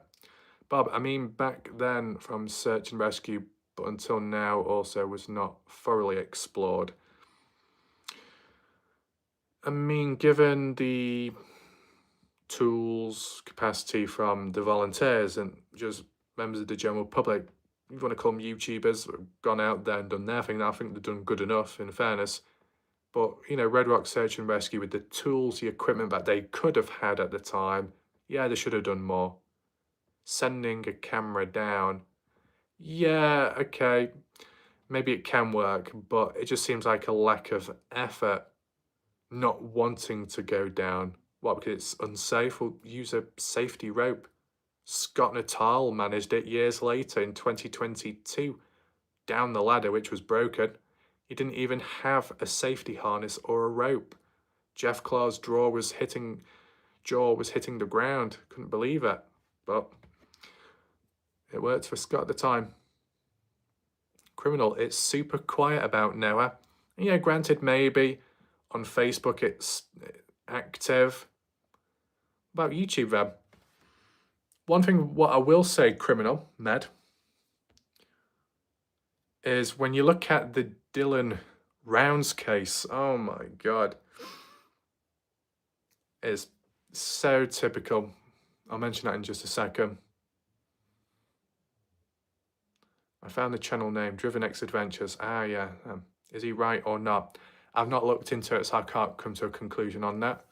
Bob, I mean, back then from search and rescue, but until now also was not thoroughly explored. I mean, given the tools, capacity from the volunteers and just members of the general public, you want to call them YouTubers, have gone out there and done their thing, I think they've done good enough, in fairness. But, you know, Red Rock Search and Rescue, with the tools, the equipment that they could have had at the time, yeah, they should have done more. Sending a camera down, yeah, okay, maybe it can work, but it just seems like a lack of effort, not wanting to go down. What, because it's unsafe? We'll use a safety rope. Scott Natal managed it years later in 2022, down the ladder, which was broken. He didn't even have a safety harness or a rope. Jeff Claw's jaw was hitting the ground. Couldn't believe it, but it worked for Scott at the time. Criminal, it's super quiet about Noah. Yeah, granted, maybe on Facebook it's active. About YouTube, then. One thing, what I will say, Criminal, Med, is when you look at the Dylan Rounds case, oh my God. is so typical. I'll mention that in just a second. I found the channel name, Driven X Adventures. Ah, yeah. Is he right or not? I've not looked into it, so I can't come to a conclusion on that.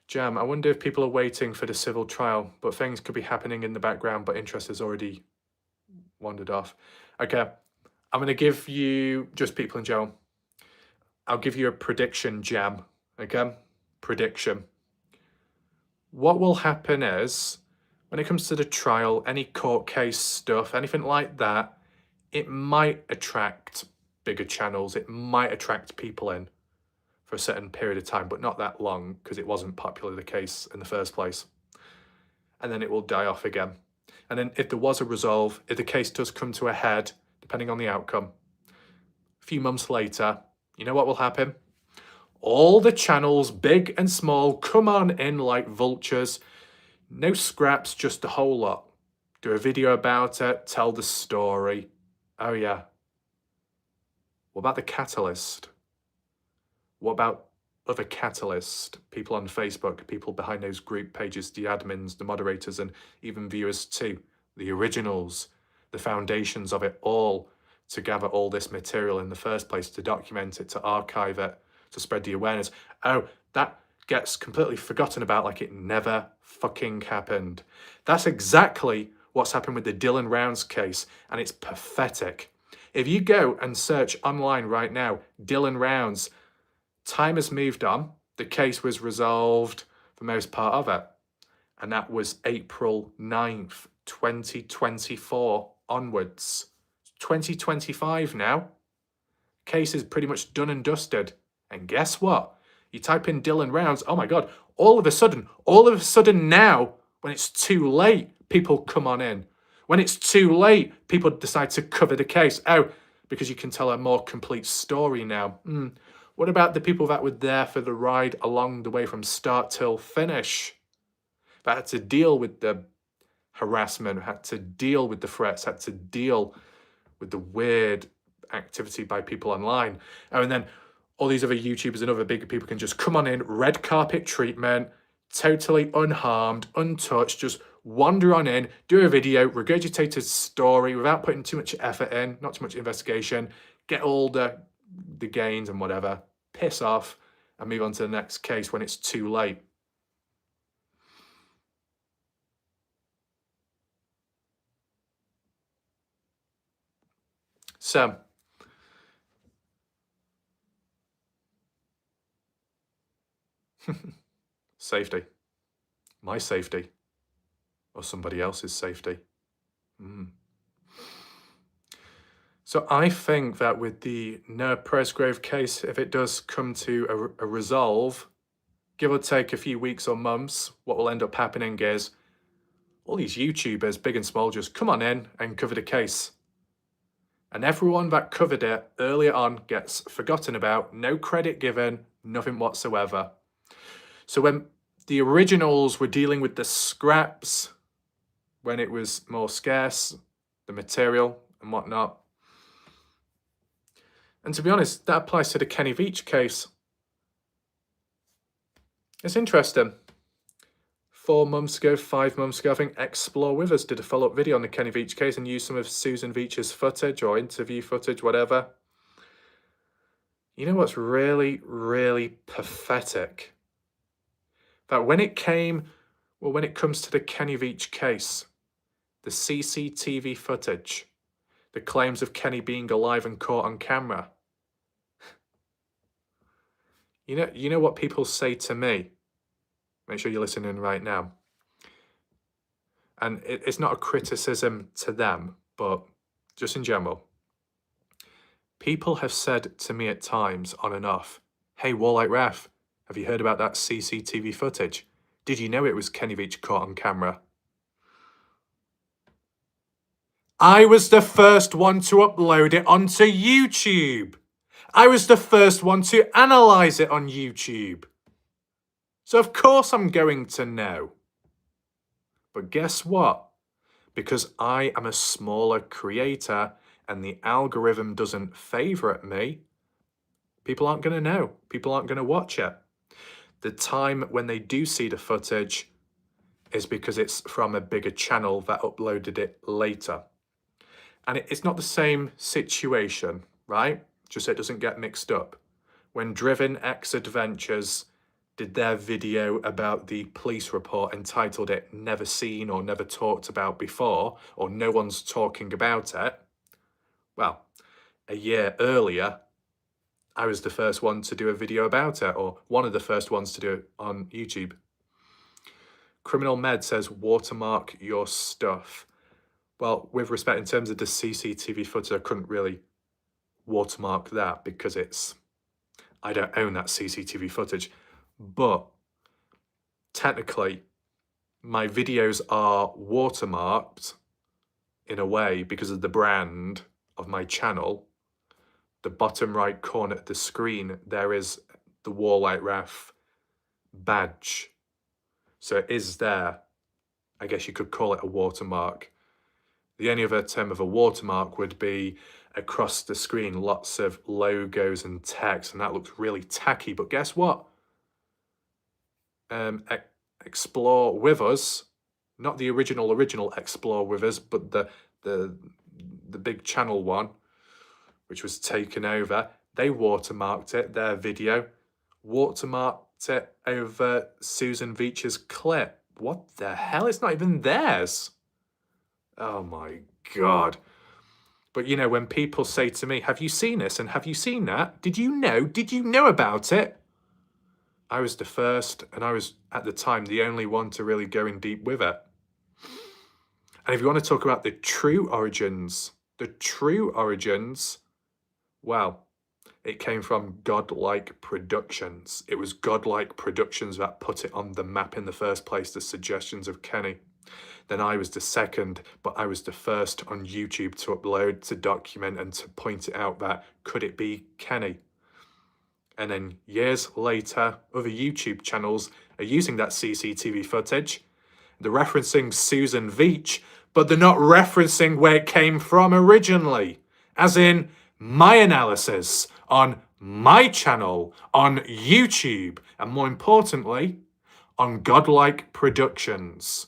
Jam, I wonder if people are waiting for the civil trial, but things could be happening in the background, but interest has already wandered off. Okay, I'm going to give you, just people in general, I'll give you a prediction, Jam. Okay, prediction. What will happen is, when it comes to the trial, any court case stuff, anything like that, it might attract bigger channels. It might attract people in for a certain period of time, but not that long, because it wasn't popular, the case in the first place. And then it will die off again. And then if there was a resolve, if the case does come to a head, depending on the outcome, a few months later, you know what will happen? All the channels, big and small, come on in like vultures. No scraps, just a whole lot. Do a video about it, tell the story. Oh yeah. What about the catalyst? What about other catalyst? People on Facebook, people behind those group pages, the admins, the moderators, and even viewers too. The originals, the foundations of it all, to gather all this material in the first place, to document it, to archive it, to spread the awareness. Oh, that gets completely forgotten about like it never fucking happened. That's exactly what's happened with the Dylan Rounds case, and it's pathetic. If you go and search online right now, Dylan Rounds, time has moved on. The case was resolved for most part of it. And that was April 9th, 2024 onwards. 2025 now. Case is pretty much done and dusted. And guess what? You type in Dylan Rounds, oh my God, all of a sudden now, when it's too late, people come on in. When it's too late, people decide to cover the case. Oh, because you can tell a more complete story now. What about the people that were there for the ride along the way from start till finish? That had to deal with the harassment, had to deal with the threats, had to deal with the weird activity by people online. Oh, and then all these other YouTubers and other bigger people can just come on in, red carpet treatment, totally unharmed, untouched, just wander on in, do a video, regurgitate a story without putting too much effort in, not too much investigation, get all the gains and whatever, piss off, and move on to the next case when it's too late. So, safety. My safety. Or somebody else's safety. So I think that with the Noah Presgrave case, if it does come to a resolve, give or take a few weeks or months, what will end up happening is all these YouTubers, big and small, just come on in and cover the case. And everyone that covered it earlier on gets forgotten about, no credit given, nothing whatsoever. So when the originals were dealing with the scraps, when it was more scarce, the material and whatnot. And to be honest, that applies to the Kenny Veach case. It's interesting. 4 months ago, 5 months ago, I think Explore With Us did a follow-up video on the Kenny Veach case and used some of Susan Veach's footage or interview footage, whatever. You know what's really, really pathetic? That when it comes to the Kenny Veach case, the CCTV footage, the claims of Kenny being alive and caught on camera. You know what people say to me? Make sure you're listening right now. And it's not a criticism to them, but just in general. People have said to me at times, on and off, hey, Warlike Ref, have you heard about that CCTV footage? Did you know it was Kenny Veach caught on camera? I was the first one to upload it onto YouTube. I was the first one to analyze it on YouTube. So of course I'm going to know. But guess what? Because I am a smaller creator and the algorithm doesn't favorite me, people aren't going to know. People aren't going to watch it. The time when they do see the footage is because it's from a bigger channel that uploaded it later. And it's not the same situation, right? Just so it doesn't get mixed up. When Driven X Adventures did their video about the police report, entitled it Never Seen or Never Talked About Before, or No One's Talking About It, well, a year earlier, I was the first one to do a video about it, or one of the first ones to do it on YouTube. Criminal Med says, watermark your stuff. Well, with respect, in terms of the CCTV footage, I couldn't really watermark that because I don't own that CCTV footage. But technically, my videos are watermarked in a way because of the brand of my channel. The bottom right corner of the screen, there is the Warlight Ref badge. So it is there. I guess you could call it a watermark. The only other term of a watermark would be across the screen, lots of logos and text, and that looks really tacky. But guess what? Explore With Us, not the original Explore With Us, but the big channel one, which was taken over, they watermarked it, their video, watermarked it over Susan Veach's clip. What the hell? It's not even theirs. Oh my God. But you know, when people say to me, have you seen this and have you seen that? Did you know about it? I was the first, and I was, at the time, the only one to really go in deep with it. And if you want to talk about the true origins, well, it came from Godlike Productions. It was Godlike Productions that put it on the map in the first place, the suggestions of Kenny. Then I was the second, but I was the first on YouTube to upload, to document, and to point it out that, could it be Kenny? And then years later, other YouTube channels are using that CCTV footage. They're referencing Susan Veach, but they're not referencing where it came from originally. As in, my analysis on my channel, on YouTube, and more importantly, on Godlike Productions,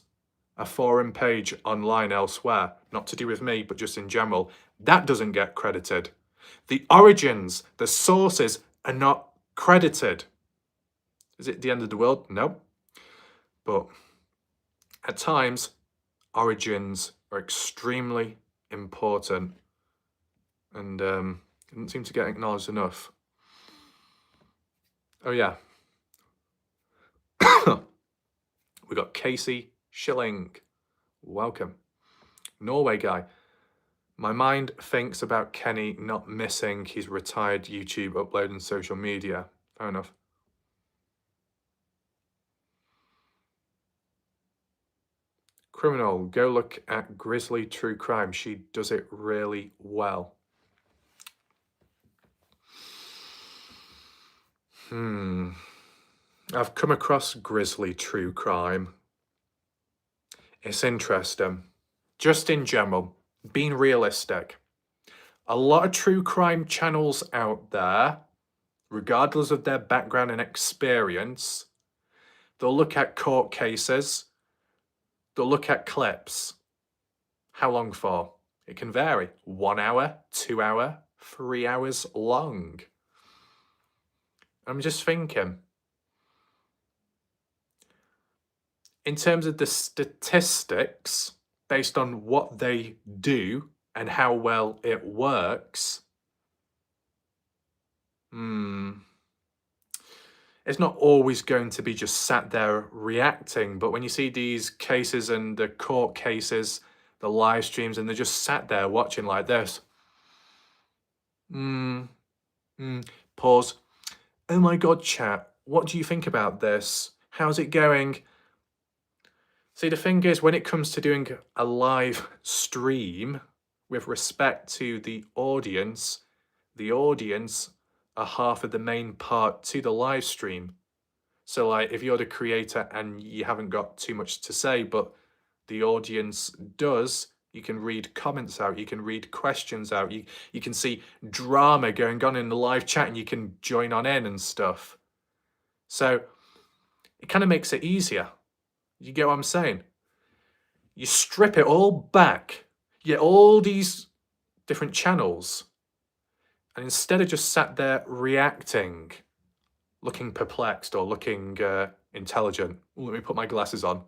a forum page online elsewhere, not to do with me, but just in general. That doesn't get credited. The origins, the sources are not credited. Is it the end of the world? No. But at times, origins are extremely important and didn't seem to get acknowledged enough. Oh yeah. We got Casey Schilling. Welcome. Norway guy. My mind thinks about Kenny not missing his retired YouTube upload and social media. Fair enough. Criminal, go look at Grizzly True Crime. She does it really well. I've come across Grizzly True Crime. It's interesting. Just in general, being realistic, a lot of true crime channels out there, regardless of their background and experience, they'll look at court cases, they'll look at clips. How long for? It can vary. 1 hour, 2 hour, 3 hours long. I'm just thinking, in terms of the statistics, based on what they do and how well it works, it's not always going to be just sat there reacting. But when you see these cases and the court cases, the live streams, and they're just sat there watching like this. Pause. Oh my God, chat, what do you think about this? How's it going? See, the thing is, when it comes to doing a live stream, with respect to the audience are half of the main part to the live stream. So like, if you're the creator and you haven't got too much to say, but the audience does, you can read comments out, you can read questions out, you can see drama going on in the live chat, and you can join on in and stuff. So it kind of makes it easier. You get what I'm saying? You strip it all back, you get all these different channels, and instead of just sat there reacting, looking perplexed or looking intelligent, let me put my glasses on.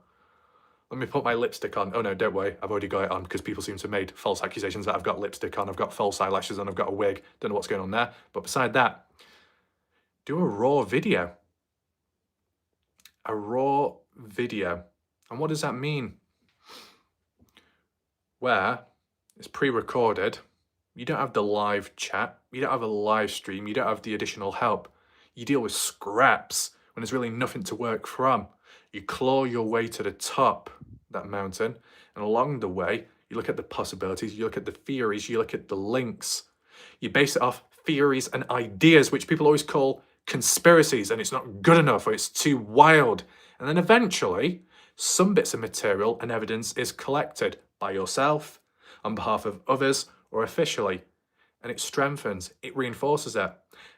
Let me put my lipstick on. Oh no, don't worry, I've already got it on because people seem to have made false accusations that I've got lipstick on, I've got false eyelashes on, I've got a wig. Don't know what's going on there. But beside that, do a raw video. A raw video. And what does that mean? Where it's pre-recorded, you don't have the live chat, you don't have a live stream, you don't have the additional help. You deal with scraps when there's really nothing to work from. You claw your way to the top of that mountain, and along the way, you look at the possibilities, you look at the theories, you look at the links. You base it off theories and ideas, which people always call conspiracies, and it's not good enough or it's too wild. And then eventually, some bits of material and evidence is collected by yourself, on behalf of others, or officially. And it strengthens, it reinforces it.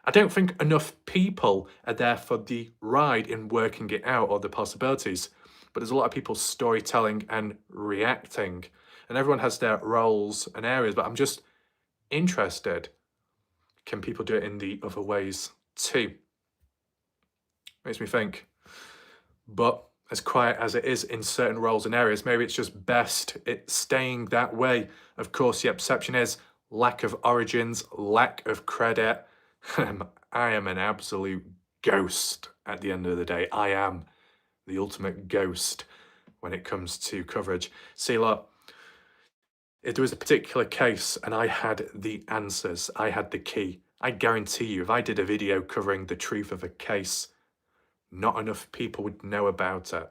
I don't think enough people are there for the ride in working it out or the possibilities. But there's a lot of people storytelling and reacting. And everyone has their roles and areas, but I'm just interested. Can people do it in the other ways too? Makes me think. But as quiet as it is in certain roles and areas, maybe it's just best it's staying that way. Of course, the perception is lack of origins, lack of credit. I am an absolute ghost at the end of the day. I am the ultimate ghost when it comes to coverage. See, look, if there was a particular case and I had the answers, I had the key, I guarantee you, if I did a video covering the truth of a case, not enough people would know about it.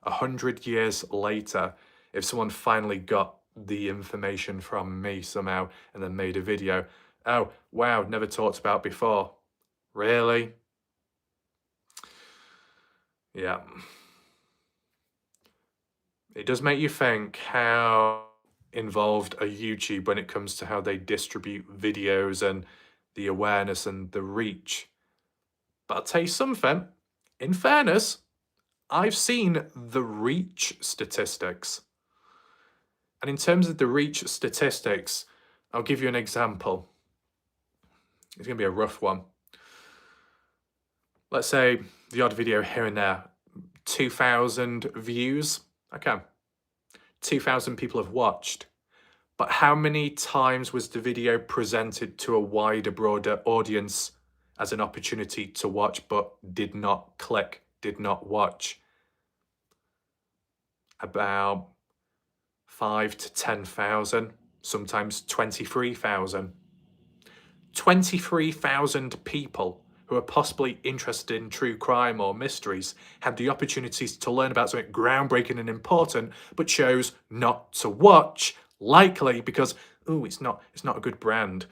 100 years later, if someone finally got the information from me somehow and then made a video, oh, wow, never talked about before. Really? Yeah. It does make you think how involved are YouTube when it comes to how they distribute videos and the awareness and the reach. But I'll tell you something, in fairness, I've seen the reach statistics. And in terms of the reach statistics, I'll give you an example. It's going to be a rough one. Let's say the odd video here and there, 2,000 views. Okay. 2,000 people have watched. But how many times was the video presented to a wider, broader audience as an opportunity to watch, but did not click, did not watch? About 5 to 10,000, sometimes 23,000. 23,000 people who are possibly interested in true crime or mysteries had the opportunities to learn about something groundbreaking and important, but chose not to watch, likely because, ooh, it's not a good brand.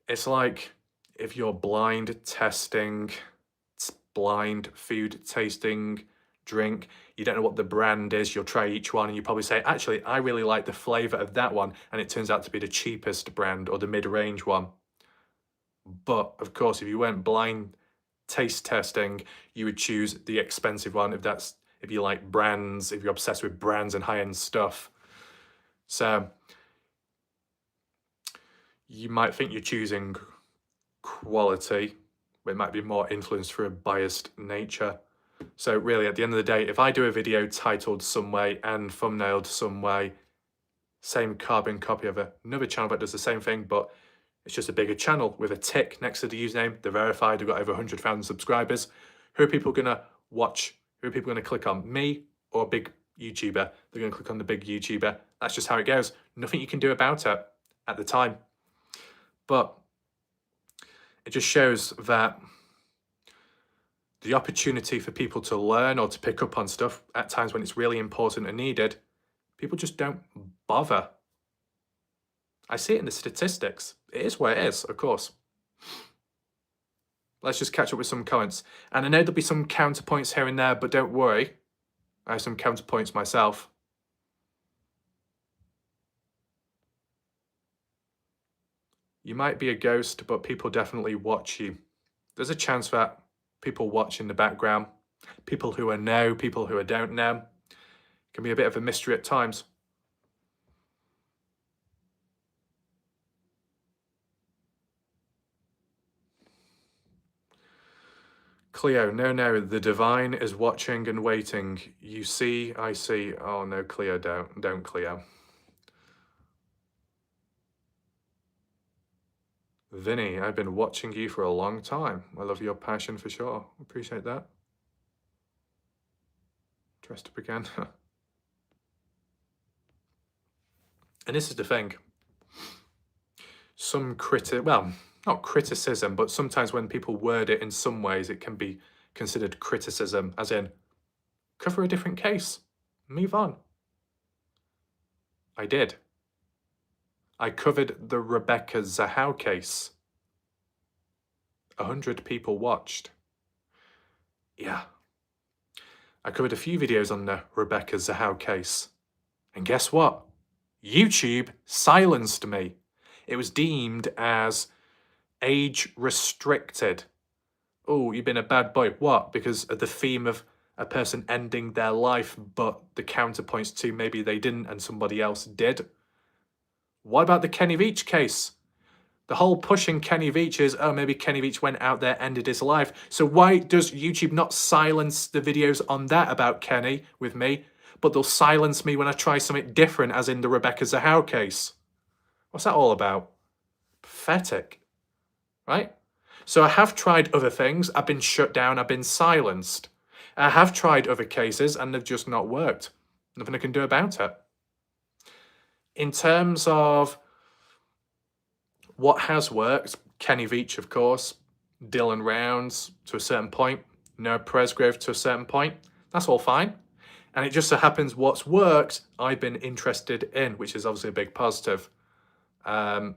It's like if you're blind testing, blind food tasting, drink, you don't know what the brand is, you'll try each one and you probably say, actually, I really like the flavor of that one, and it turns out to be the cheapest brand or the mid-range one. But of course, if you went blind taste testing, you would choose the expensive one if you like brands, if you're obsessed with brands and high-end stuff. So you might think you're choosing quality, but it might be more influenced through a biased nature. So really, at the end of the day, if I do a video titled some way and thumbnailed some way, same carbon copy of another channel that does the same thing, but it's just a bigger channel with a tick next to the username, they're verified, they've got over 100,000 subscribers. Who are people going to watch? Who are people going to click on? Me or a big YouTuber? They're going to click on the big YouTuber. That's just how it goes. Nothing you can do about it at the time. But it just shows that the opportunity for people to learn or to pick up on stuff at times when it's really important and needed, people just don't bother. I see it in the statistics. It is where it is, of course. Let's just catch up with some comments. And I know there'll be some counterpoints here and there, but don't worry. I have some counterpoints myself. You might be a ghost, but people definitely watch you. There's a chance that people watch in the background. People who are know, people who are don't know. Can be a bit of a mystery at times. Cleo, no, the divine is watching and waiting. You see, I see. Oh no, Cleo, don't Cleo. Vinny, I've been watching you for a long time. I love your passion for sure. Appreciate that. Dressed up again. And this is the thing. Some not criticism, but sometimes when people word it in some ways, it can be considered criticism, as in, cover a different case, move on. I did. I covered the Rebecca Zahau case. 100 people watched. Yeah. I covered a few videos on the Rebecca Zahau case. And guess what? YouTube silenced me. It was deemed as age restricted. Oh, you've been a bad boy. What? Because of the theme of a person ending their life, but the counterpoints to maybe they didn't and somebody else did. What about the Kenny Veach case? The whole pushing Kenny Veach is, oh, maybe Kenny Veach went out there, ended his life. So why does YouTube not silence the videos on that about Kenny with me, but they'll silence me when I try something different, as in the Rebecca Zahau case? What's that all about? Pathetic, right? So I have tried other things. I've been shut down. I've been silenced. I have tried other cases and they've just not worked. Nothing I can do about it. In terms of what has worked, Kenny Veach, of course, Dylan Rounds to a certain point, Noah Presgrove to a certain point. That's all fine. And it just so happens what's worked, I've been interested in, which is obviously a big positive. The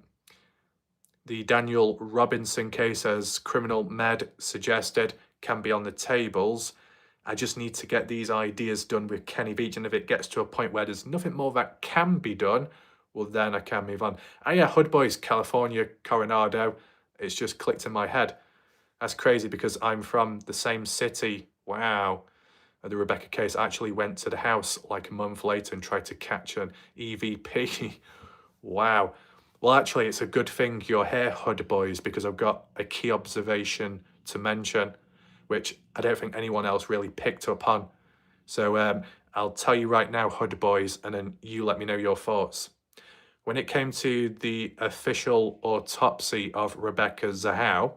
Daniel Robinson case, as Criminal Med suggested, can be on the tables. I just need to get these ideas done with Kenny Veach, and if it gets to a point where there's nothing more that can be done, well, then I can move on. Oh yeah, Hood Boys, California, Coronado. It's just clicked in my head. That's crazy because I'm from the same city. Wow. The Rebecca case, I actually went to the house like a month later and tried to catch an EVP. Wow. Well, actually, it's a good thing you're here, Hood Boys, because I've got a key observation to mention, which I don't think anyone else really picked up on. So I'll tell you right now, Hood Boys, and then you let me know your thoughts. When it came to the official autopsy of Rebecca Zahau,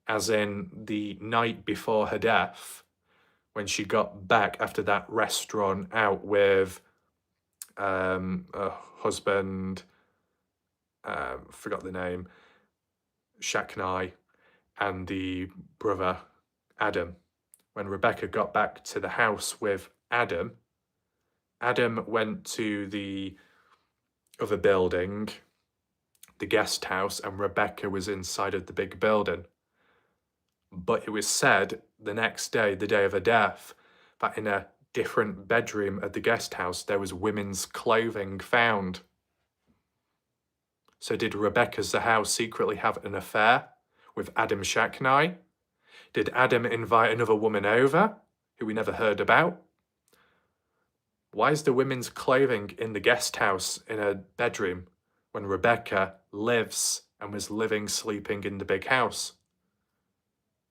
as in the night before her death, when she got back after that restaurant out with a husband, forgot the name, Shaknai, and the brother, Adam. When Rebecca got back to the house with Adam, Adam went to the other building, the guest house, and Rebecca was inside of the big building. But it was said the next day, the day of her death, that in a different bedroom at the guest house, there was women's clothing found. So did Rebecca Zahau secretly have an affair with Adam Shaknai? Did Adam invite another woman over, who we never heard about? Why is the women's clothing in the guest house in a bedroom when Rebecca lives and was living, sleeping in the big house?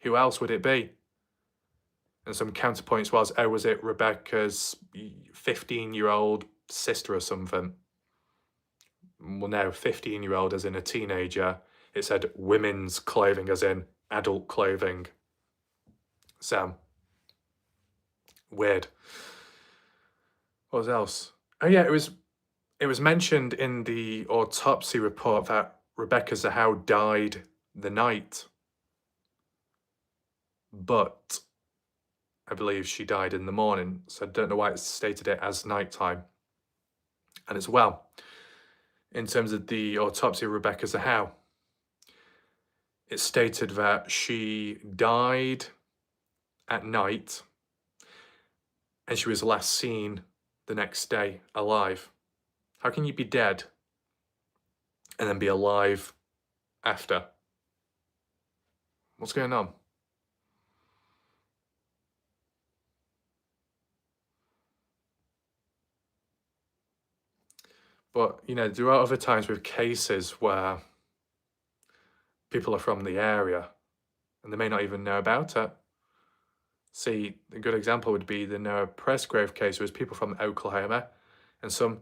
Who else would it be? And some counterpoints was it Rebecca's 15-year-old sister or something? Well, no, 15-year-old as in a teenager. It said women's clothing as in adult clothing. So, weird. What else? Oh yeah, it was mentioned in the autopsy report that Rebecca Zahau died the night. But I believe she died in the morning, so I don't know why it's stated it as nighttime. And as well, in terms of the autopsy of Rebecca Zahau, it stated that she died at night and she was last seen the next day alive. How can you be dead and then be alive after? What's going on? But, you know, there are other times with cases where people are from the area and they may not even know about it. See, a good example would be the Noah Presgrove case. There was people from Oklahoma and some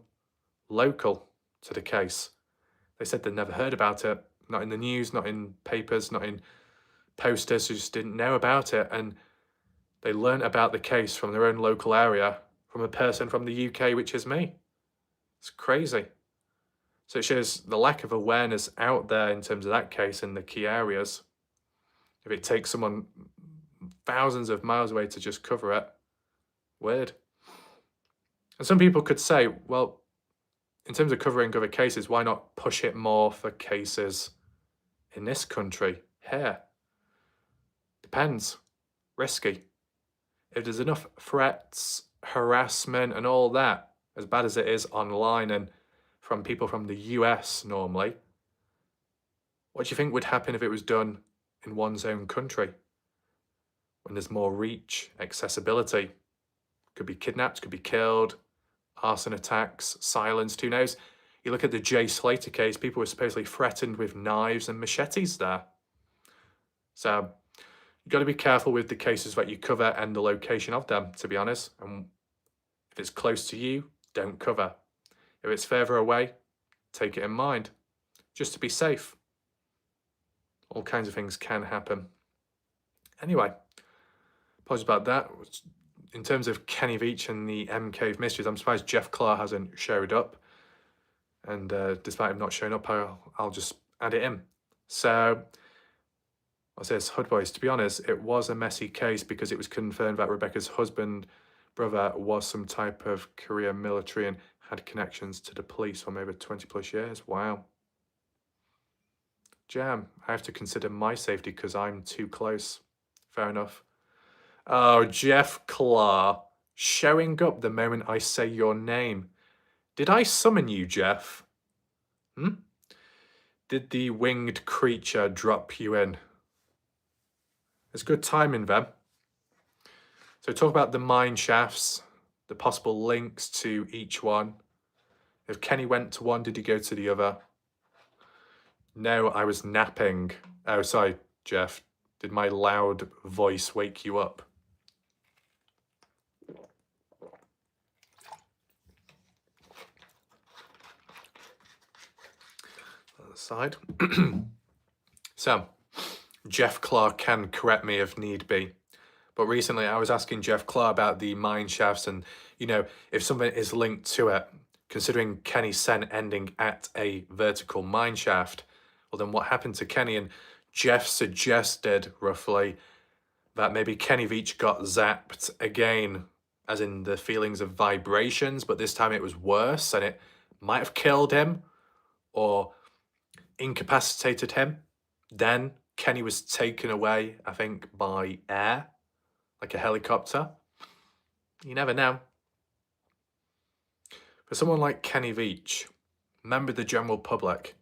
local to the case. They said they'd never heard about it, not in the news, not in papers, not in posters, who just didn't know about it. And they learnt about the case from their own local area, from a person from the UK, which is me. It's crazy. So it shows the lack of awareness out there in terms of that case in the key areas. If it takes someone thousands of miles away to just cover it, weird. And some people could say, well, in terms of covering other cases, why not push it more for cases in this country, here? Depends. Risky. If there's enough threats, harassment and all that, as bad as it is online and from people from the US normally, what do you think would happen if it was done in one's own country? When there's more reach, accessibility, could be kidnapped, could be killed, arson attacks, silenced, who knows? You look at the Jay Slater case, people were supposedly threatened with knives and machetes there. So you've got to be careful with the cases that you cover and the location of them, to be honest. And if it's close to you, don't cover. If it's further away, take it in mind, just to be safe. All kinds of things can happen. Anyway, apologies about that. In terms of Kenny Veach and the M Cave Mysteries, I'm surprised Jeff Clark hasn't showed up. And despite him not showing up, I'll just add it in. So, I'll say this, Hood Boys, to be honest, it was a messy case because it was confirmed that Rebecca's brother was some type of career military and had connections to the police for over 20 plus years. Wow. Jam, I have to consider my safety because I'm too close. Fair enough. Oh, Jeff Clark, showing up the moment I say your name. Did I summon you, Jeff? Did the winged creature drop you in? It's good timing then. So talk about the Mineshafts, the possible links to each one. If Kenny went to one, did he go to the other? No, I was napping. Oh, sorry, Jeff. Did my loud voice wake you up? Other side. So, Jeff Clark can correct me if need be. But recently I was asking Jeff Clark about the Mineshafts and, you know, if something is linked to it, considering Kenny's scent ending at a vertical mineshaft, well then what happened to Kenny? And Jeff suggested, roughly, that maybe Kenny Veach got zapped again, as in the feelings of vibrations, but this time it was worse and it might have killed him or incapacitated him. Then Kenny was taken away, I think, by air, like a helicopter. You never know. For someone like Kenny Veach, member of the general public,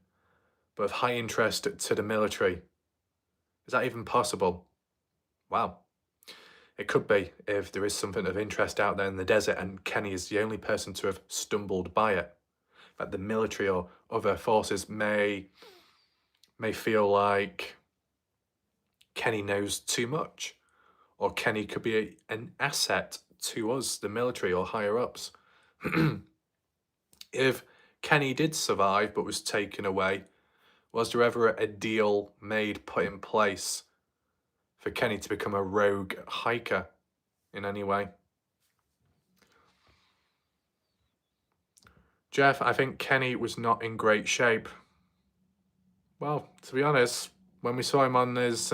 but of high interest to the military, is that even possible? Wow. It could be if there is something of interest out there in the desert and Kenny is the only person to have stumbled by it. That the military or other forces may feel like Kenny knows too much, or Kenny could be an asset to us, the military or higher ups. If Kenny did survive but was taken away, was there ever a deal made, put in place for Kenny to become a rogue hiker in any way? Jeff, I think Kenny was not in great shape. Well, to be honest, when we saw him on his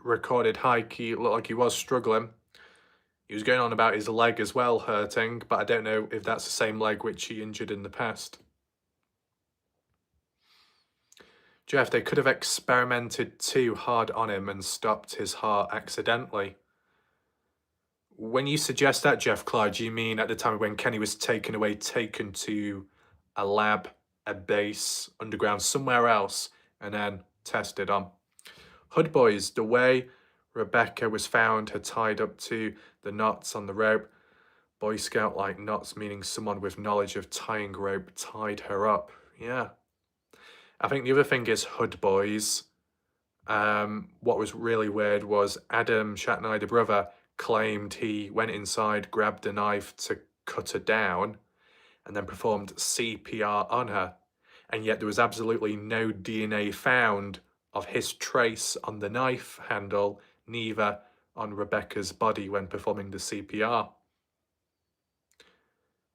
recorded hike, he looked like he was struggling. He was going on about his leg as well hurting, but I don't know if that's the same leg which he injured in the past. Jeff, they could have experimented too hard on him and stopped his heart accidentally. When you suggest that, Jeff Clark, do you mean at the time when Kenny was taken away, taken to a lab, a base, underground, somewhere else, and then tested on? Hood Boys, the way Rebecca was found, had tied up to the knots on the rope, Boy Scout-like knots, meaning someone with knowledge of tying rope tied her up. Yeah. I think the other thing is hood boys. What was really weird was Adam Shatner, the brother, claimed he went inside, grabbed a knife to cut her down, and then performed CPR on her. And yet there was absolutely no DNA found of his trace on the knife handle, neither on Rebecca's body when performing the CPR.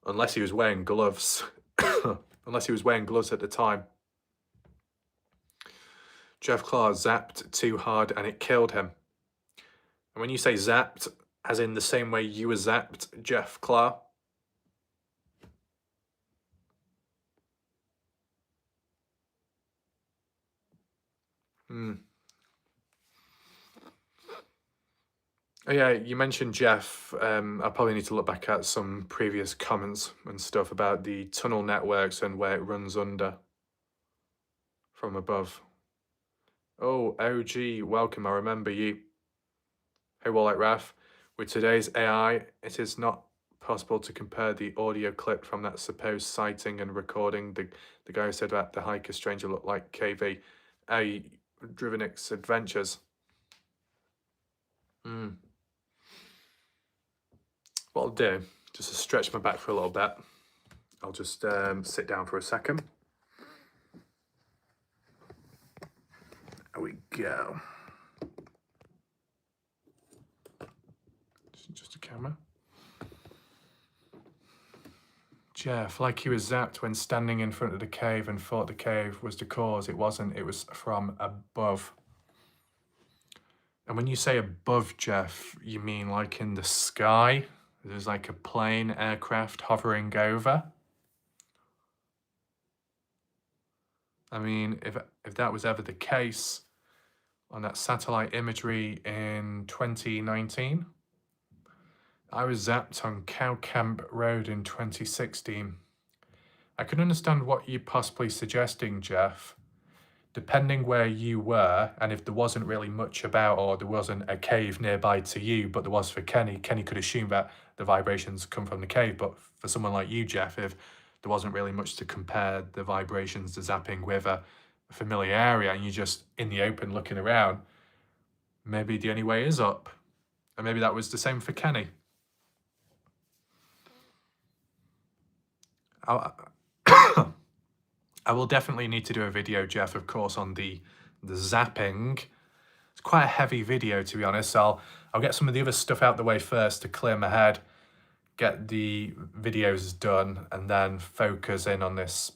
Unless he was wearing gloves. Unless he was wearing gloves at the time. Jeff Clark zapped too hard and it killed him. And when you say zapped, as in the same way you were zapped, Jeff Clark. Oh yeah, you mentioned Jeff. I probably need to look back at some previous comments and stuff about the tunnel networks and where it runs under from above. Oh, OG, welcome, I remember you. Hey, Wallite Raf, with today's AI, it is not possible to compare the audio clip from that supposed sighting and recording. The guy who said that the hiker stranger looked like KV. Drivenix Adventures. What I'll do, just to stretch my back for a little bit, I'll just sit down for a second. There we go. Just a camera. Jeff, like he was zapped when standing in front of the cave and thought the cave was the cause. It wasn't, it was from above. And when you say above, Jeff, you mean like in the sky? There's like a plane, aircraft hovering over? I mean, if that was ever the case on that satellite imagery in 2019, I was zapped on Cow Camp Road in 2016. I can understand what you're possibly suggesting, Jeff. Depending where you were, and if there wasn't really much about, or there wasn't a cave nearby to you, but there was for Kenny, Kenny could assume that the vibrations come from the cave. But for someone like you, Jeff, if there wasn't really much to compare the vibrations to zapping with a familiar area, and you're just in the open looking around, maybe the only way is up. And maybe that was the same for Kenny. I will definitely need to do a video, Jeff, of course, on the zapping. It's quite a heavy video, to be honest. So I'll get some of the other stuff out the way first to clear my head, get the videos done, and then focus in on this,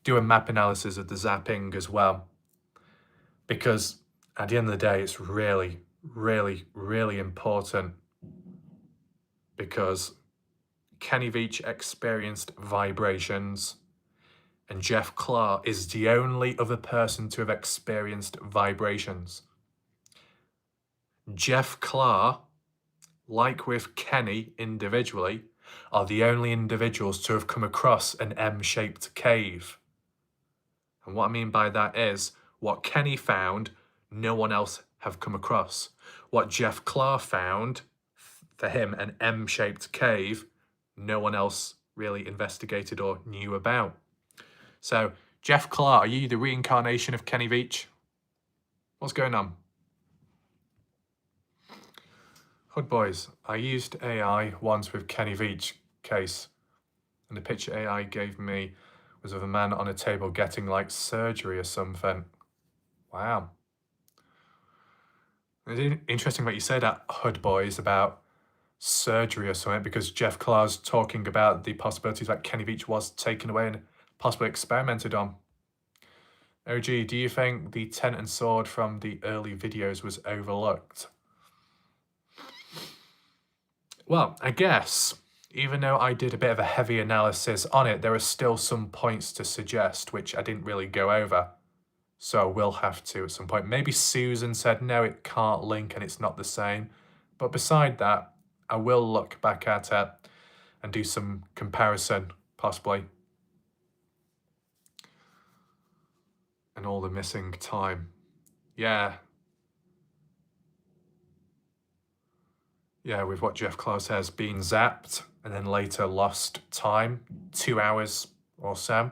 do a map analysis of the zapping as well. Because at the end of the day, it's really, really, really important, because Kenny Veach experienced vibrations, and Jeff Clark is the only other person to have experienced vibrations. Jeff Clark, like with Kenny individually, are the only individuals to have come across an M-shaped cave. And what I mean by that is, what Kenny found, no one else have come across. What Jeff Clark found, for him, an M-shaped cave, no one else really investigated or knew about. So, Jeff Clark, are you the reincarnation of Kenny Veach? What's going on? Hood boys, I used AI once with Kenny Veach case, and the picture AI gave me was of a man on a table getting like surgery or something. Wow. It's interesting what you said at Hood boys about surgery or something, because Jeff Clark's talking about the possibilities that Kenny Veach was taken away and possibly experimented on. OG, do you think the tent and sword from the early videos was overlooked? Well, I guess, even though I did a bit of a heavy analysis on it, there are still some points to suggest which I didn't really go over. So we'll have to at some point. Maybe Susan said, no, it can't link and it's not the same. But beside that, I will look back at it and do some comparison, possibly. And all the missing time. Yeah. Yeah, with what Jeff Clark says, being zapped and then later lost time, 2 hours or so.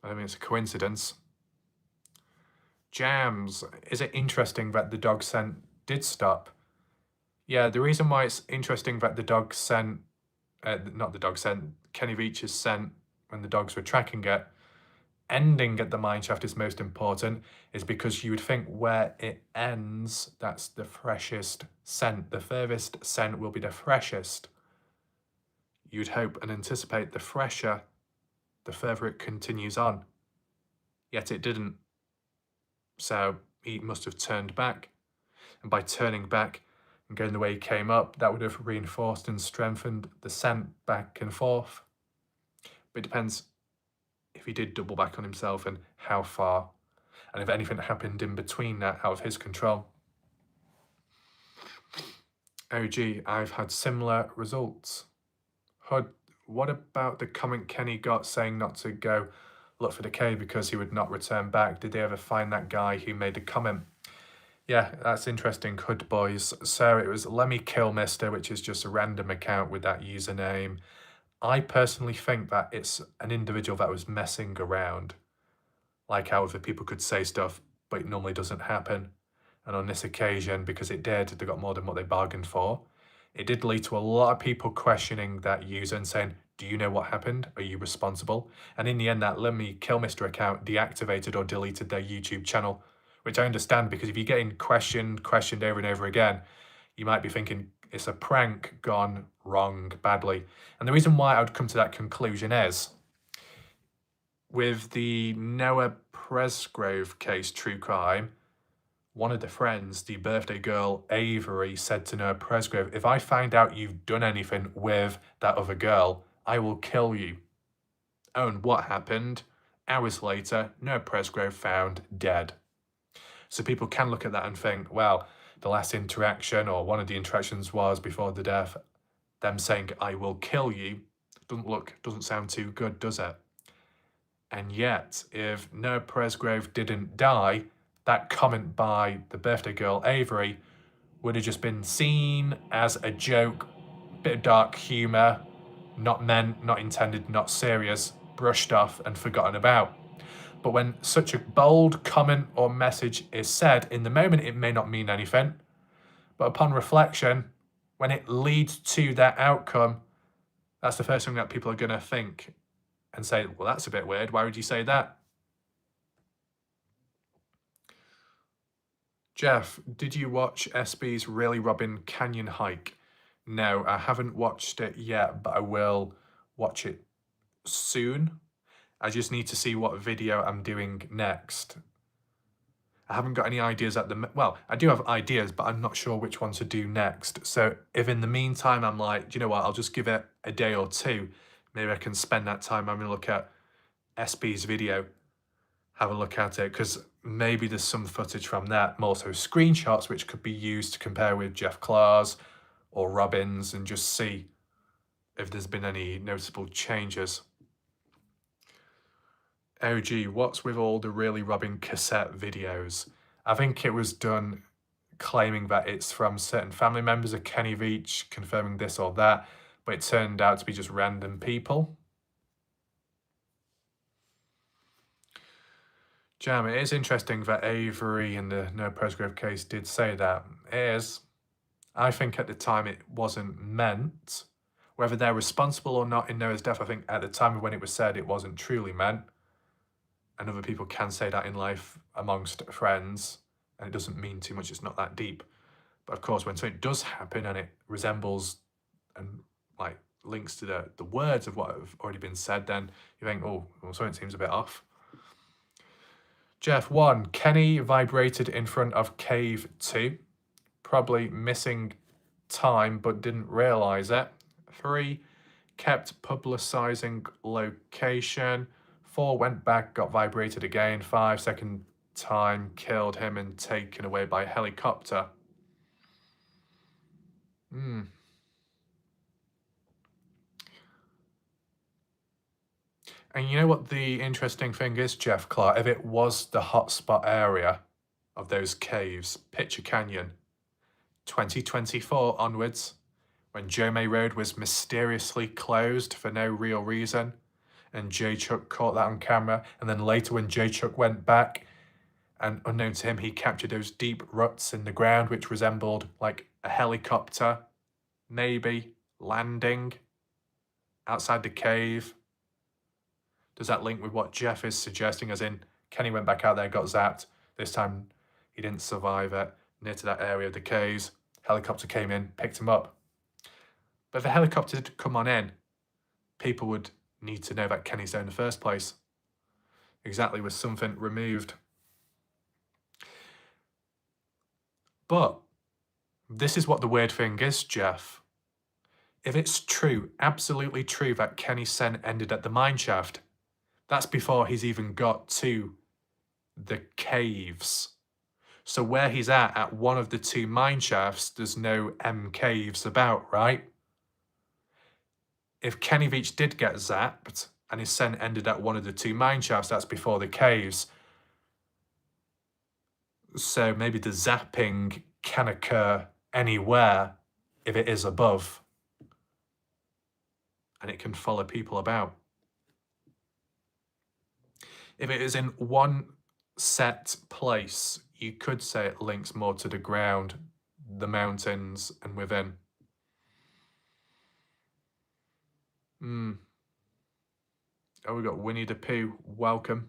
I don't mean it's a coincidence. Jams, is it interesting that the dog scent did stop? Yeah, the reason why it's interesting that the dog scent, not the dog scent, Kenny Veach's scent when the dogs were tracking it, ending at the mineshaft is most important, is because you would think where it ends, that's the freshest scent. The furthest scent will be the freshest. You'd hope and anticipate the fresher, the further it continues on. Yet it didn't. So he must have turned back. And by turning back and going the way he came up, that would have reinforced and strengthened the scent back and forth. But it depends if he did double back on himself and how far, and if anything happened in between that out of his control. OG, I've had similar results. HUD, what about the comment Kenny got saying not to go look for the cave because he would not return back? Did they ever find that guy who made the comment? Yeah, that's interesting, HUD boys. So it was Lemmy Kill Mister, which is just a random account with that username. I personally think that it's an individual that was messing around. Like how other people could say stuff, but it normally doesn't happen. And on this occasion, because it did, they got more than what they bargained for. It did lead to a lot of people questioning that user and saying, do you know what happened? Are you responsible? And in the end, that Lemmy Kill Mister account deactivated or deleted their YouTube channel, which I understand, because if you're getting questioned over and over again, you might be thinking it's a prank gone wrong badly. And the reason why I would come to that conclusion is, with the Noah Presgrove case, true crime, one of the friends, the birthday girl Avery, said to Noah Presgrove, if I find out you've done anything with that other girl, I will kill you. Oh, and what happened? Hours later, Noah Presgrove found dead. So people can look at that and think, well, the last interaction or one of the interactions was before the death, them saying, I will kill you, doesn't sound too good, does it? And yet, if Noah Presgrove didn't die, that comment by the birthday girl Avery would have just been seen as a joke, bit of dark humour, not meant, not intended, not serious, brushed off and forgotten about. But when such a bold comment or message is said, in the moment it may not mean anything, but upon reflection, when it leads to that outcome, that's the first thing that people are going to think and say, well, that's a bit weird. Why would you say that? Jeff, did you watch SB's Really Robin Canyon hike? No, I haven't watched it yet, but I will watch it soon. I just need to see what video I'm doing next. I haven't got any ideas at the... Well, I do have ideas, but I'm not sure which one to do next. So if in the meantime I'm like, do you know what, I'll just give it a day or two. Maybe I can spend that time having a look at SB's video. Have a look at it, because maybe there's some footage from that, more so screenshots, which could be used to compare with Jeff Clark's or Robin's and just see if there's been any noticeable changes. OG, what's with all the Really Robin cassette videos? I think it was done claiming that it's from certain family members of Kenny Veach, confirming this or that, but it turned out to be just random people. Jam, it is interesting that Avery in the Noah Presgrove case did say that. It is. I think at the time it wasn't meant. Whether they're responsible or not in Noah's death, I think at the time when it was said, it wasn't truly meant. And other people can say that in life amongst friends, and it doesn't mean too much, it's not that deep. But of course, when something does happen and it resembles and like links to the words of what have already been said, then you think, oh, well, something seems a bit off. Jeff, 1, Kenny vibrated in front of cave 2, probably missing time but didn't realise it. 3, kept publicising location. 4, went back, got vibrated again. 5, second time, killed him and taken away by helicopter. And you know what the interesting thing is, Jeff Clark? If it was the hotspot area of those caves, Pitcher Canyon, 2024 onwards, when Jomay Road was mysteriously closed for no real reason, and J Chuck caught that on camera, and then later when J Chuck went back, and unknown to him, he captured those deep ruts in the ground which resembled like a helicopter, maybe landing outside the cave. Does that link with what Jeff is suggesting, as in Kenny went back out there, got zapped, this time he didn't survive it, near to that area of the caves, helicopter came in, picked him up. But if the helicopter did come on in, people would need to know that Kenny's there in the first place. Exactly, with something removed. But this is what the weird thing is, Jeff. If it's true, absolutely true, that Kenny's scent ended at the mineshaft, that's before he's even got to the caves. So where he's at one of the two mineshafts, there's no M caves about, right? If Kenny Veach did get zapped and his scent ended at one of the two mineshafts, that's before the caves. So maybe the zapping can occur anywhere if it is above. And it can follow people about. If it is in one set place, you could say it links more to the ground, the mountains, and within. Oh, we got Winnie the Pooh. Welcome.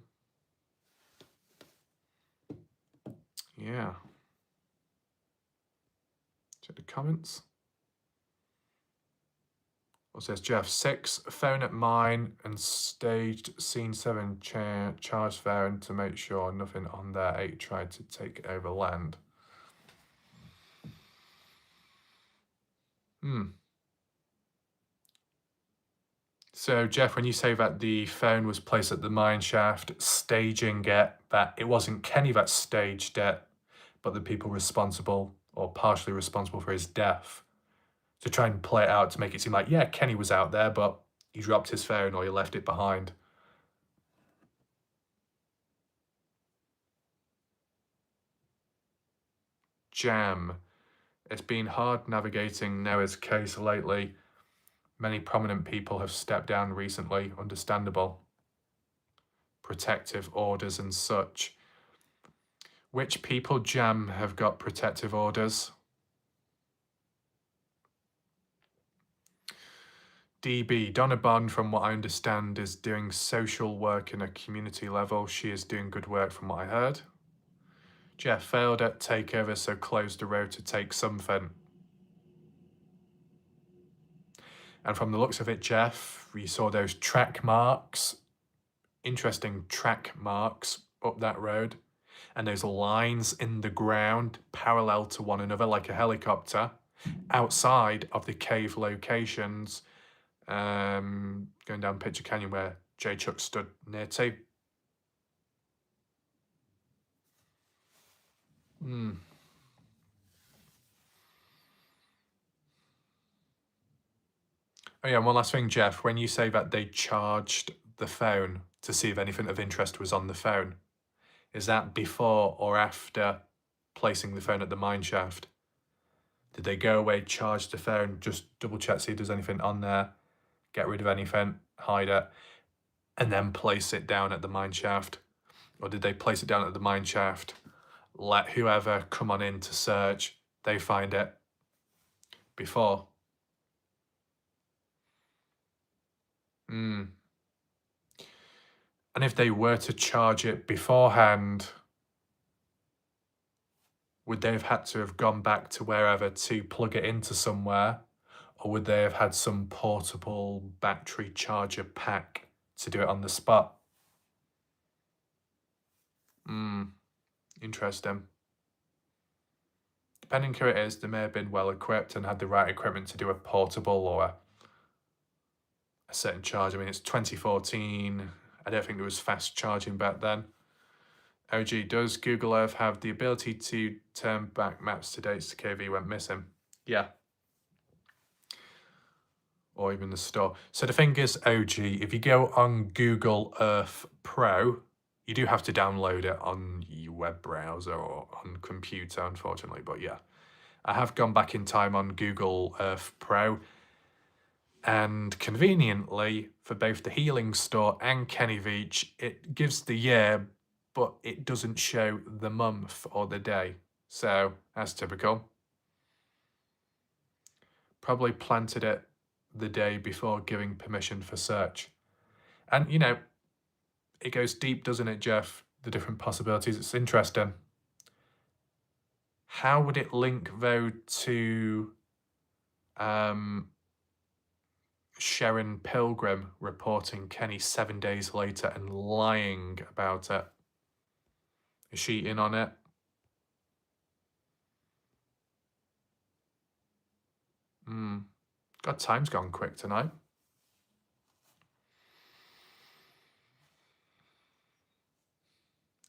Yeah. Check the comments. What says Jeff? 6, phone at mine and staged scene 7 charge phone to make sure nothing on there. 8 tried to take over land. So Jeff, when you say that the phone was placed at the mineshaft, staging it, that it wasn't Kenny that staged it, but the people responsible or partially responsible for his death, to try and play it out to make it seem like, yeah, Kenny was out there, but he dropped his phone or he left it behind. Jam. It's been hard navigating Noah's case lately. Many prominent people have stepped down recently, understandable. Protective orders and such. Which people, Jam, have got protective orders? DB, Donna Bond, from what I understand, is doing social work in a community level. She is doing good work from what I heard. Jeff failed at takeover, so closed the road to take something. And from the looks of it, Jeff, we saw those track marks, interesting track marks up that road, and those lines in the ground parallel to one another like a helicopter outside of the cave locations, going down Pitcher Canyon where J Chuck stood near to. Oh yeah, and one last thing, Jeff, when you say that they charged the phone to see if anything of interest was on the phone, is that before or after placing the phone at the mineshaft? Did they go away, charge the phone, just double check, see if there's anything on there, get rid of anything, hide it, and then place it down at the mineshaft? Or did they place it down at the mineshaft, let whoever come on in to search, they find it before? And if they were to charge it beforehand, would they have had to have gone back to wherever to plug it into somewhere? Or would they have had some portable battery charger pack to do it on the spot? Interesting. Depending who it is, they may have been well equipped and had the right equipment to do a portable or a certain charge. I mean, it's 2014. I don't think there was fast charging back then. OG, does Google Earth have the ability to turn back maps to dates the KV went missing? Yeah. Or even the store. So the thing is, OG, if you go on Google Earth Pro, you do have to download it on your web browser or on computer, unfortunately, but yeah. I have gone back in time on Google Earth Pro, and conveniently, for both the Healing Store and Kenny Veach, it gives the year, but it doesn't show the month or the day. So, as typical. Probably planted it the day before giving permission for search. And, you know, it goes deep, doesn't it, Jeff? The different possibilities. It's interesting. How would it link, though, to Sharon Pilgrim reporting Kenny 7 days later and lying about it? Is she in on it? God, time's gone quick tonight.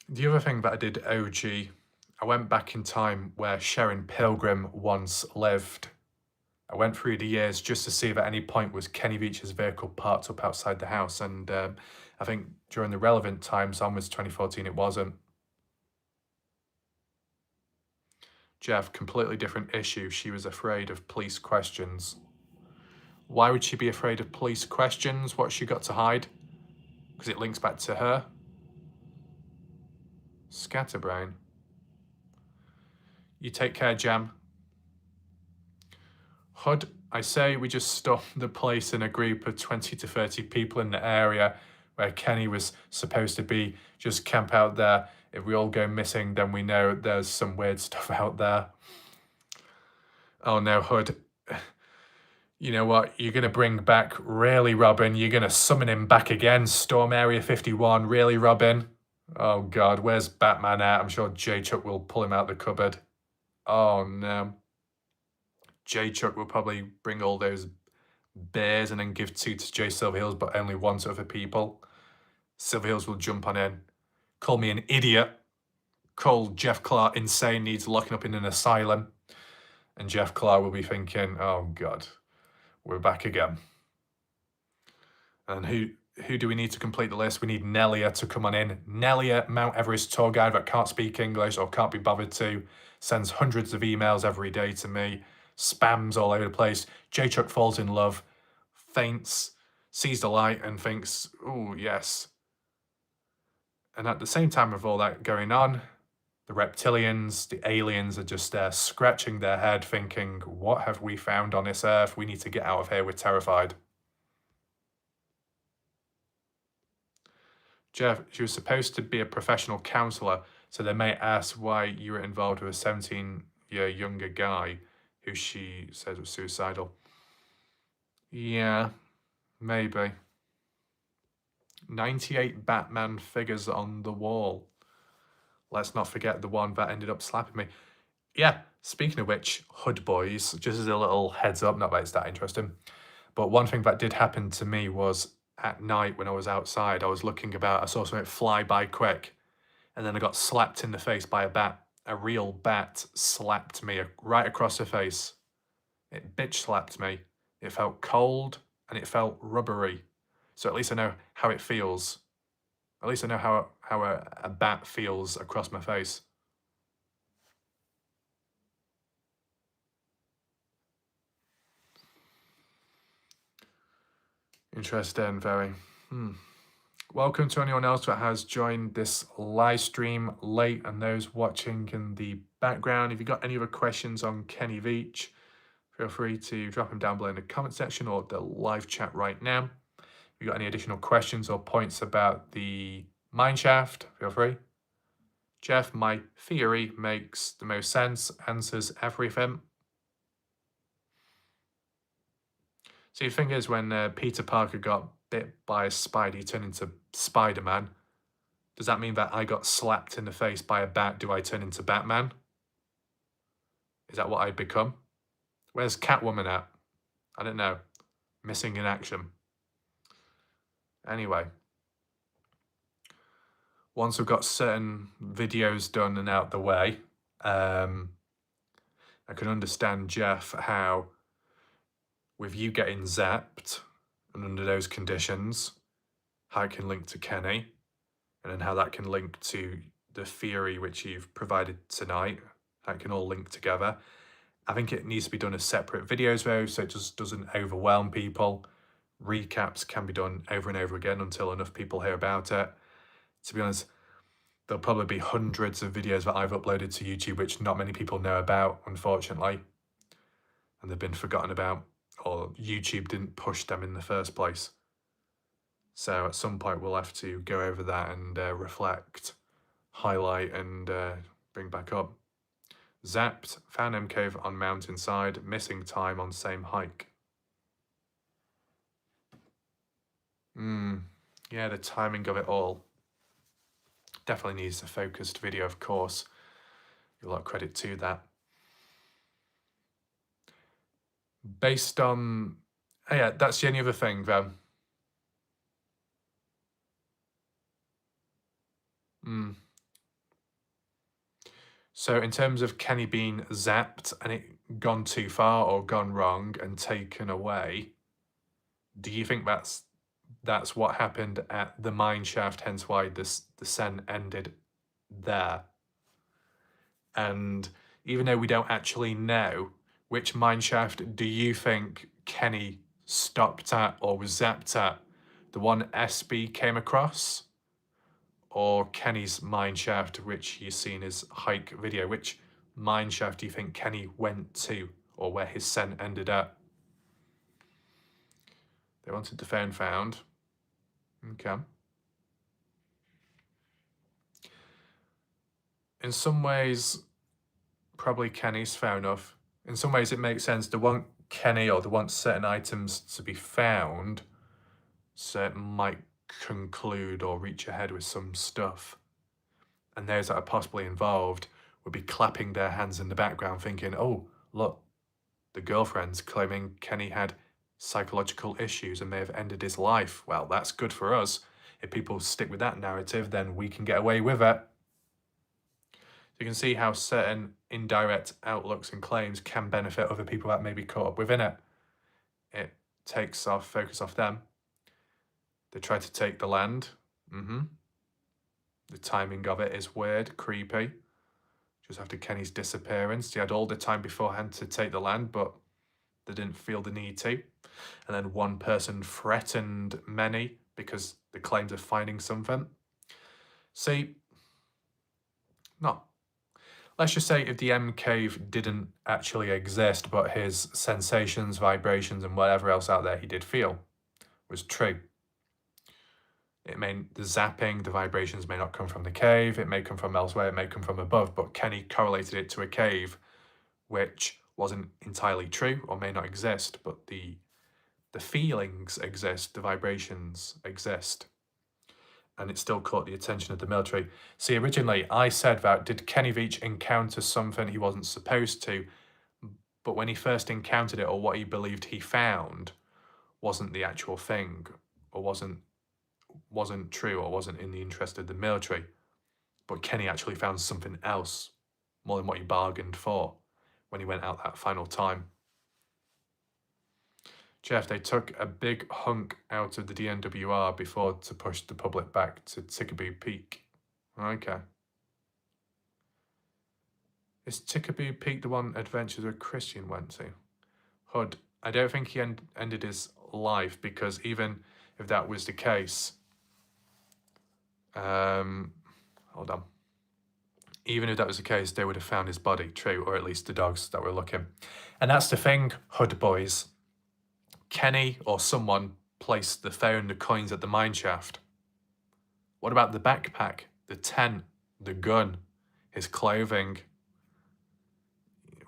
The other thing that I did OG, I went back in time where Sharon Pilgrim once lived. I went through the years just to see if at any point was Kenny Veach's vehicle parked up outside the house, and I think during the relevant times, onwards 2014, it wasn't. Jeff, completely different issue. She was afraid of police questions. Why would she be afraid of police questions? What's she got to hide? Because it links back to her. Scatterbrain. You take care, Jam. Hud, I say we just storm the place in a group of 20 to 30 people in the area where Kenny was supposed to be. Just camp out there. If we all go missing, then we know there's some weird stuff out there. Oh no, Hud. You know what? You're going to bring back, really, Robin? You're going to summon him back again? Storm Area 51? Really, Robin? Oh God, where's Batman at? I'm sure J-Chuck will pull him out the cupboard. Oh no. J-Chuck will probably bring all those bears and then give 2 to Jay Silverheels, but only 1 to other people. Silverheels will jump on in, call me an idiot, call Jeff Clark insane, needs locking up in an asylum. And Jeff Clark will be thinking, oh God, we're back again. And who do we need to complete the list? We need Nelia to come on in. Nelia, Mount Everest tour guide that can't speak English or can't be bothered to, sends hundreds of emails every day to me, spams all over the place. J-Chuck falls in love, faints, sees the light and thinks, oh, yes. And at the same time of all that going on, the reptilians, the aliens are just there scratching their head thinking, what have we found on this earth? We need to get out of here. We're terrified. Jeff, she was supposed to be a professional counselor, so they may ask why you were involved with a 17-year younger guy who she says was suicidal. Yeah, maybe. 98 Batman figures on the wall. Let's not forget the one that ended up slapping me. Yeah, speaking of which, Hood Boys, just as a little heads up, not that it's that interesting, but one thing that did happen to me was at night when I was outside, I was looking about, I saw something fly by quick, and then I got slapped in the face by a bat. A real bat slapped me right across the face. It bitch slapped me. It felt cold and it felt rubbery. So at least I know how it feels. At least I know how a bat feels across my face. Interesting, very. Welcome to anyone else that has joined this live stream late and those watching in the background. If you've got any other questions on Kenny Veach, feel free to drop them down below in the comment section or the live chat right now. If you've got any additional questions or points about the Mineshaft, feel free. Jeff, my theory makes the most sense, answers everything. See, the thing is, when Peter Parker got bit by a spider, he turned into Spider-Man. Does that mean that I got slapped in the face by a bat? Do I turn into Batman? Is that what I become? Where's Catwoman at? I don't know. Missing in action. Anyway. Once we've got certain videos done and out the way, I can understand, Jeff, how with you getting zapped and under those conditions, how it can link to Kenny, and then how that can link to the theory which you've provided tonight. That can all link together. I think it needs to be done as separate videos though, so it just doesn't overwhelm people. Recaps can be done over and over again until enough people hear about it. To be honest, there'll probably be hundreds of videos that I've uploaded to YouTube which not many people know about, unfortunately. And they've been forgotten about, or YouTube didn't push them in the first place. So at some point we'll have to go over that and reflect, highlight and bring back up. Zapped, found M cave on mountainside, missing time on same hike. Yeah, the timing of it all. Definitely needs a focused video, of course. A lot of credit to that. Based on... Oh yeah, that's the only other thing, though. So in terms of Kenny being zapped and it gone too far or gone wrong and taken away, do you think that's what happened at the Mineshaft, hence why the Sen ended there? And even though we don't actually know, which Mineshaft do you think Kenny stopped at or was zapped at? The one SB came across? Or Kenny's Mineshaft, which you see in his hike video? Which Mineshaft do you think Kenny went to, or where his scent ended up? They wanted the found. Okay. In some ways, probably Kenny's fair enough. In some ways, it makes sense. They want Kenny, or they want certain items to be found, so it might conclude or reach ahead with some stuff. And those that are possibly involved would be clapping their hands in the background thinking, oh, look, the girlfriend's claiming Kenny had psychological issues and may have ended his life. Well, that's good for us. If people stick with that narrative, then we can get away with it. So you can see how certain indirect outlooks and claims can benefit other people that may be caught up within it. It takes off focus off them. They try to take the land. The timing of it is weird, creepy. Just after Kenny's disappearance, he had all the time beforehand to take the land, but they didn't feel the need to. And then one person threatened many because the claims of finding something. See, let's just say if the M cave didn't actually exist, but his sensations, vibrations, and whatever else out there he did feel was true. The zapping, the vibrations may not come from the cave, it may come from elsewhere, it may come from above, but Kenny correlated it to a cave, which wasn't entirely true or may not exist, but the feelings exist, the vibrations exist. And it still caught the attention of the military. See, originally I said that, did Kenny Veach encounter something he wasn't supposed to? But when he first encountered it, or what he believed he found, wasn't the actual thing, or wasn't true, or wasn't in the interest of the military. But Kenny actually found something else, more than what he bargained for when he went out that final time. Jeff, they took a big hunk out of the DNWR before to push the public back to Tickaboo Peak. Okay. Is Tickaboo Peak the one Adventures with Christian went to? Hood, I don't think he ended his life, because even if that was the case, hold on. Even if that was the case, they would have found his body, true, or at least the dogs that were looking. And that's the thing, Hood boys. Kenny or someone placed the phone, the coins at the mineshaft. What about the backpack, the tent, the gun, his clothing?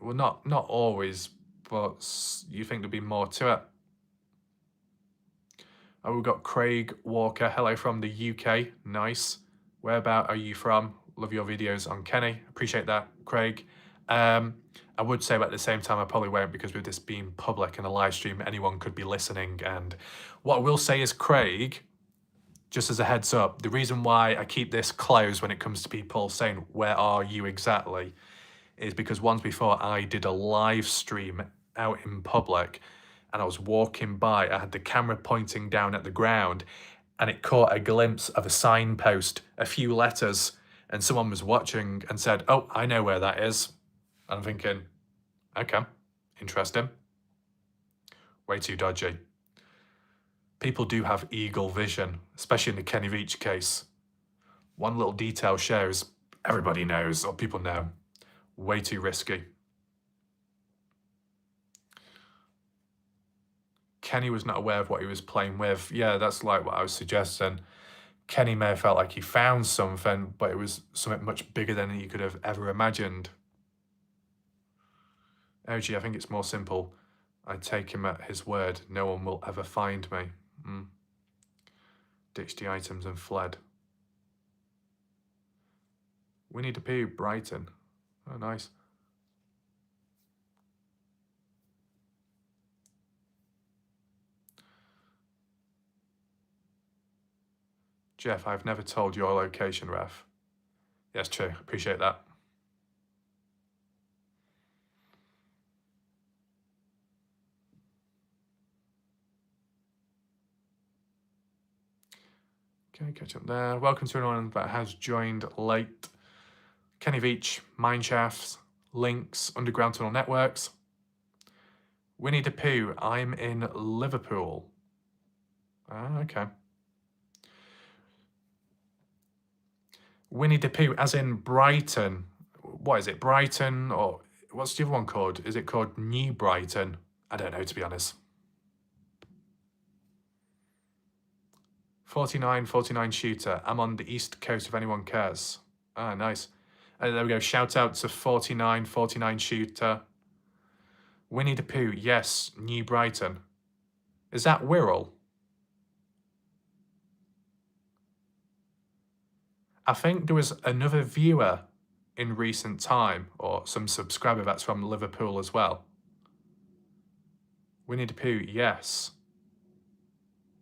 Well, not always, but you think there'd be more to it. Oh, we've got Craig Walker. Hello from the UK. Nice. Whereabout are you from? Love your videos on Kenny. Appreciate that, Craig. I would say, but at the same time, I probably won't, because with this being public and a live stream, anyone could be listening. And what I will say is, Craig, just as a heads up, the reason why I keep this closed when it comes to people saying, where are you exactly, is because once before I did a live stream out in public and I was walking by, I had the camera pointing down at the ground and it caught a glimpse of a signpost, a few letters, and someone was watching and said, oh, I know where that is. I'm thinking, Okay, interesting. Way too dodgy. People do have eagle vision, especially in the Kenny Veach case. One little detail shares, everybody knows, or people know. Way too risky. Kenny was not aware of what he was playing with. Yeah, that's like what I was suggesting. Kenny may have felt like he found something, but it was something much bigger than he could have ever imagined. OG, I think it's more simple. I take him at his word. No one will ever find me. Ditched the items and fled. Winnie the Pooh, Brighton. Oh, nice. Jeff, I've never told your location, Ref. Yes, true. Appreciate that. Okay, catch up there. Welcome to anyone that has joined late. Kenny Veach, Mineshafts, Links, Underground Tunnel Networks. Winnie the Pooh, I'm in Liverpool. Ah, okay. Winnie the Pooh, as in Brighton. What is it, Brighton? Or what's the other one called? Is it called New Brighton? I don't know, to be honest. 49 shooter. I'm on the east coast if anyone cares. Ah, nice. There we go. Shout out to 49 shooter. Winnie the Pooh, yes, New Brighton. Is that Wirral? I think there was another viewer in recent time, or some subscriber that's from Liverpool as well. Winnie the Pooh, yes.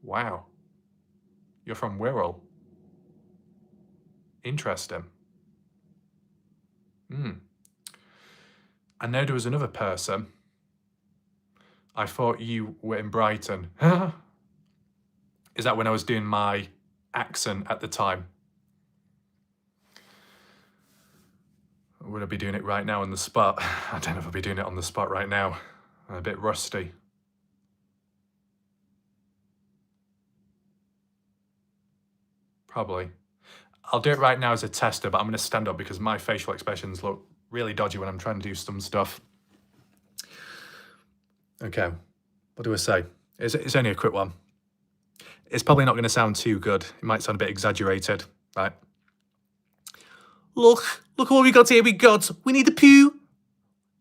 Wow. You're from Wirral. Interesting. I know there was another person. I thought you were in Brighton. Is that when I was doing my accent at the time? Would I be doing it right now on the spot? I don't know if I'll be doing it on the spot right now. I'm a bit rusty. Probably. I'll do it right now as a tester, but I'm going to stand up because my facial expressions look really dodgy when I'm trying to do some stuff. Okay, what do I say? It's only a quick one. It's probably not going to sound too good. It might sound a bit exaggerated, right? Look what we got here. We got Winnie the Pooh.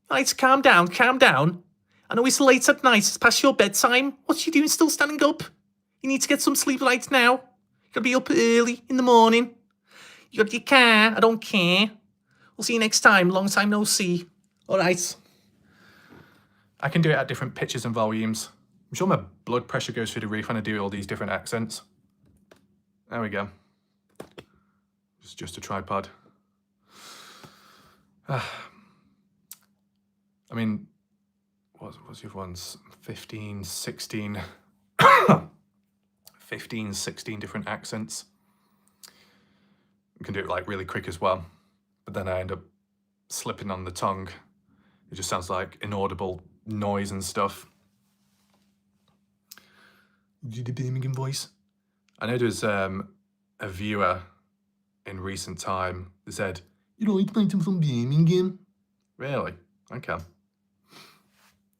Right, calm down. I know it's late at night. It's past your bedtime. What you doing still standing up? You need to get some sleep right now. You gotta be up early in the morning. You got your car. I don't care. We'll see you next time. Long time no see. All right. I can do it at different pitches and volumes. I'm sure my blood pressure goes through the roof when I do all these different accents. There we go. It's just a tripod. I mean, what's the other ones? 15, 16 different accents. You can do it like really quick as well, but then I end up slipping on the tongue. It just sounds like inaudible noise and stuff. Do the Birmingham voice. I know there's a viewer in recent time that said, "You know, I'm from Birmingham." Really? Okay.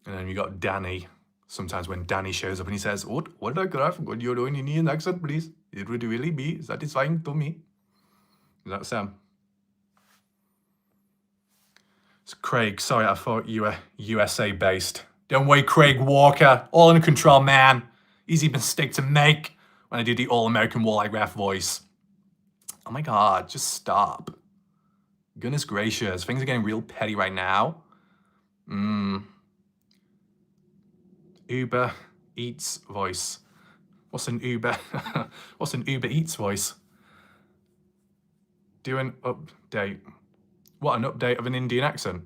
And then you got Danny. Sometimes when Danny shows up and he says, what a graph, what you're doing in Indian accent, please. It would really be satisfying to me. Is that Sam? It's Craig. Sorry, I thought you were USA based. Don't worry, Craig Walker. All under control, man. Easy mistake to make when I do the all-American walleye ref voice. Oh my God, just stop. Goodness gracious, things are getting real petty right now. Uber Eats voice. What's an Uber? What's an Uber Eats voice? Do an update. What, an update of an Indian accent?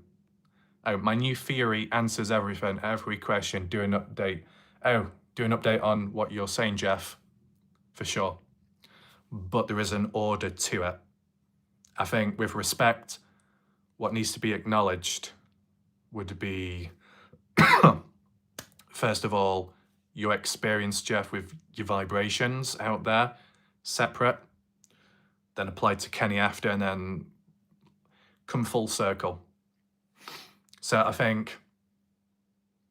Oh, my new theory answers everything, every question. Do an update. Oh, do an update on what you're saying, Jeff. For sure. But there is an order to it. I think with respect, what needs to be acknowledged would be, first of all, your experience, Jeff, with your vibrations out there, separate, then applied to Kenny after, and then come full circle. So I think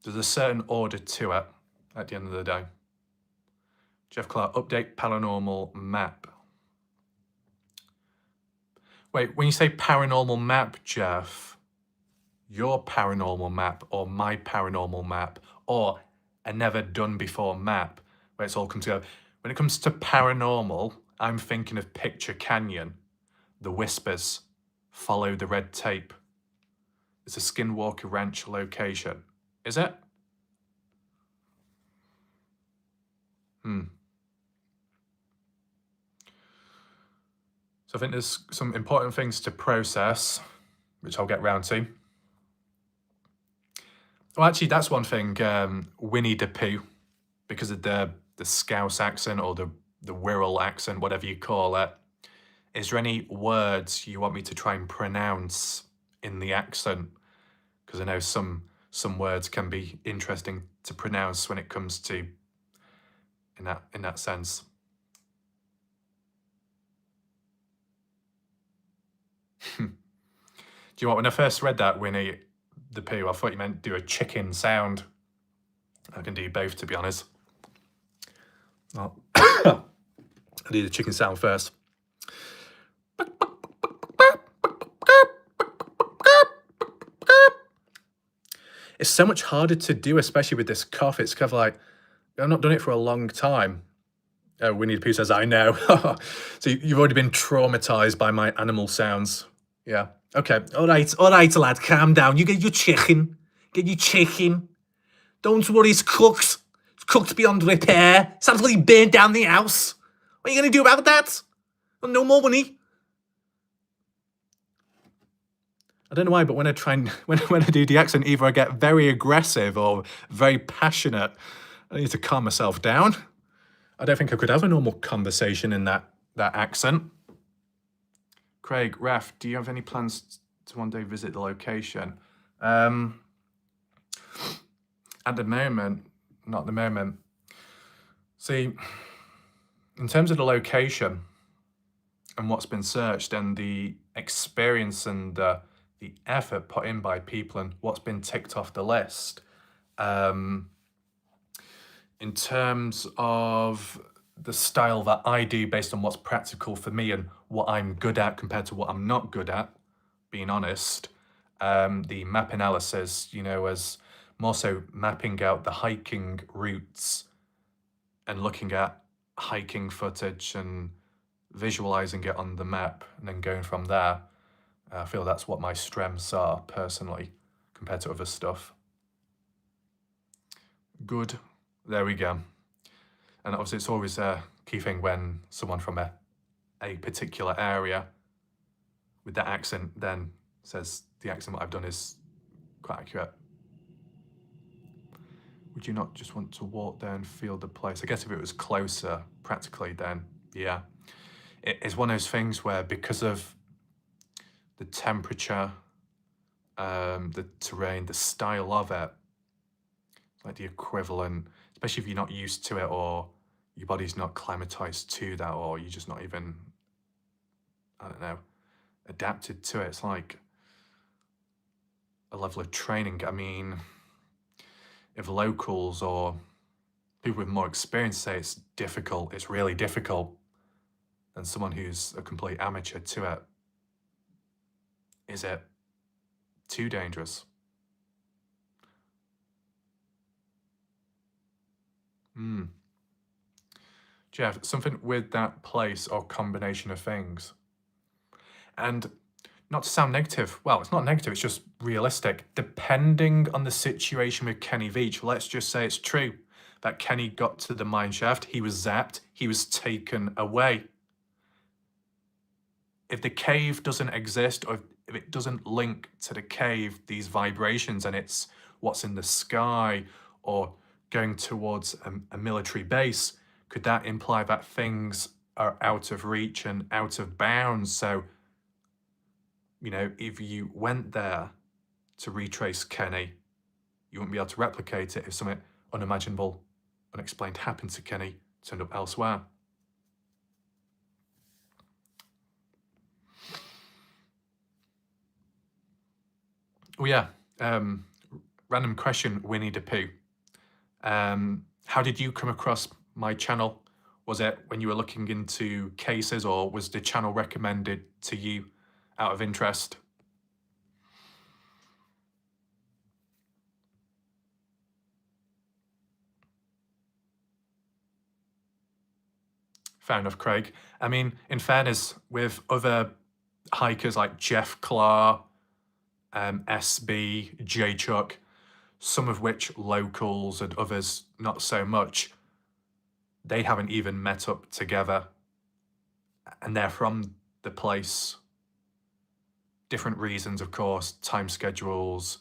there's a certain order to it at the end of the day. Jeff Clark, update paranormal map. Wait, when you say paranormal map, Jeff, your paranormal map or my paranormal map or a never done before map where it's all come together. When it comes to paranormal, I'm thinking of Picture Canyon, the whispers, follow the red tape. It's a Skinwalker Ranch location. Is it? So I think there's some important things to process, which I'll get round to. Well, actually, that's one thing, Winnie the Pooh, because of the Scouse accent or the Wirral accent, whatever you call it. Is there any words you want me to try and pronounce in the accent? Because I know some words can be interesting to pronounce when it comes to in that sense. Do you know what? When I first read that, Winnie the Pooh, I thought you meant do a chicken sound. I can do both, to be honest. I'll do the chicken sound first. It's so much harder to do, especially with this cough. It's kind of like, I've not done it for a long time. Winnie the Pooh says, I know. So you've already been traumatized by my animal sounds. Yeah. Okay. All right, lad. Calm down. You get your chicken. Get your chicken. Don't worry, it's cooked. It's cooked beyond repair. It's absolutely burnt down the house. What are you going to do about that? Well, no more money. I don't know why, but when I try and when I do the accent, either I get very aggressive or very passionate. I need to calm myself down. I don't think I could have a normal conversation in that accent. Craig, Raf, do you have any plans to one day visit the location? At the moment, not at the moment. See, in terms of the location and what's been searched and the experience and the effort put in by people and what's been ticked off the list, in terms of the style that I do based on what's practical for me and what I'm good at compared to what I'm not good at, being honest, the map analysis, as more so mapping out the hiking routes and looking at hiking footage and visualizing it on the map and then going from there. I feel that's what my strengths are personally compared to other stuff. Good. There we go. And obviously it's always a key thing when someone from a particular area with that accent then says the accent what I've done is quite accurate. Would you not just want to walk there and feel the place? I guess if it was closer practically, then yeah. It's one of those things where because of the temperature, the terrain, the style of it, like the equivalent, especially if you're not used to it or your body's not climatized to that or you're just not even, I don't know, adapted to it. It's like a level of training. I mean, if locals or people with more experience say it's difficult, it's really difficult, then someone who's a complete amateur to it, is it too dangerous? Jeff, something with that place or combination of things. And not to sound negative, well, it's not negative, it's just realistic. Depending on the situation with Kenny Veach, let's just say it's true that Kenny got to the mineshaft, he was zapped, he was taken away. If the cave doesn't exist, or if it doesn't link to the cave, these vibrations, and it's what's in the sky or going towards a military base, could that imply that things are out of reach and out of bounds? So, if you went there to retrace Kenny. You wouldn't be able to replicate it if something unimaginable, unexplained happened to Kenny, turned up elsewhere. Oh yeah, random question, Winnie the Pooh. How did you come across my channel? Was it when you were looking into cases, or was the channel recommended to you out of interest? Fair enough, Craig. I mean, in fairness, with other hikers like Jeff Clark, SB, J Chuck, some of which locals and others not so much, they haven't even met up together. And they're from the place. Different reasons, of course, time schedules,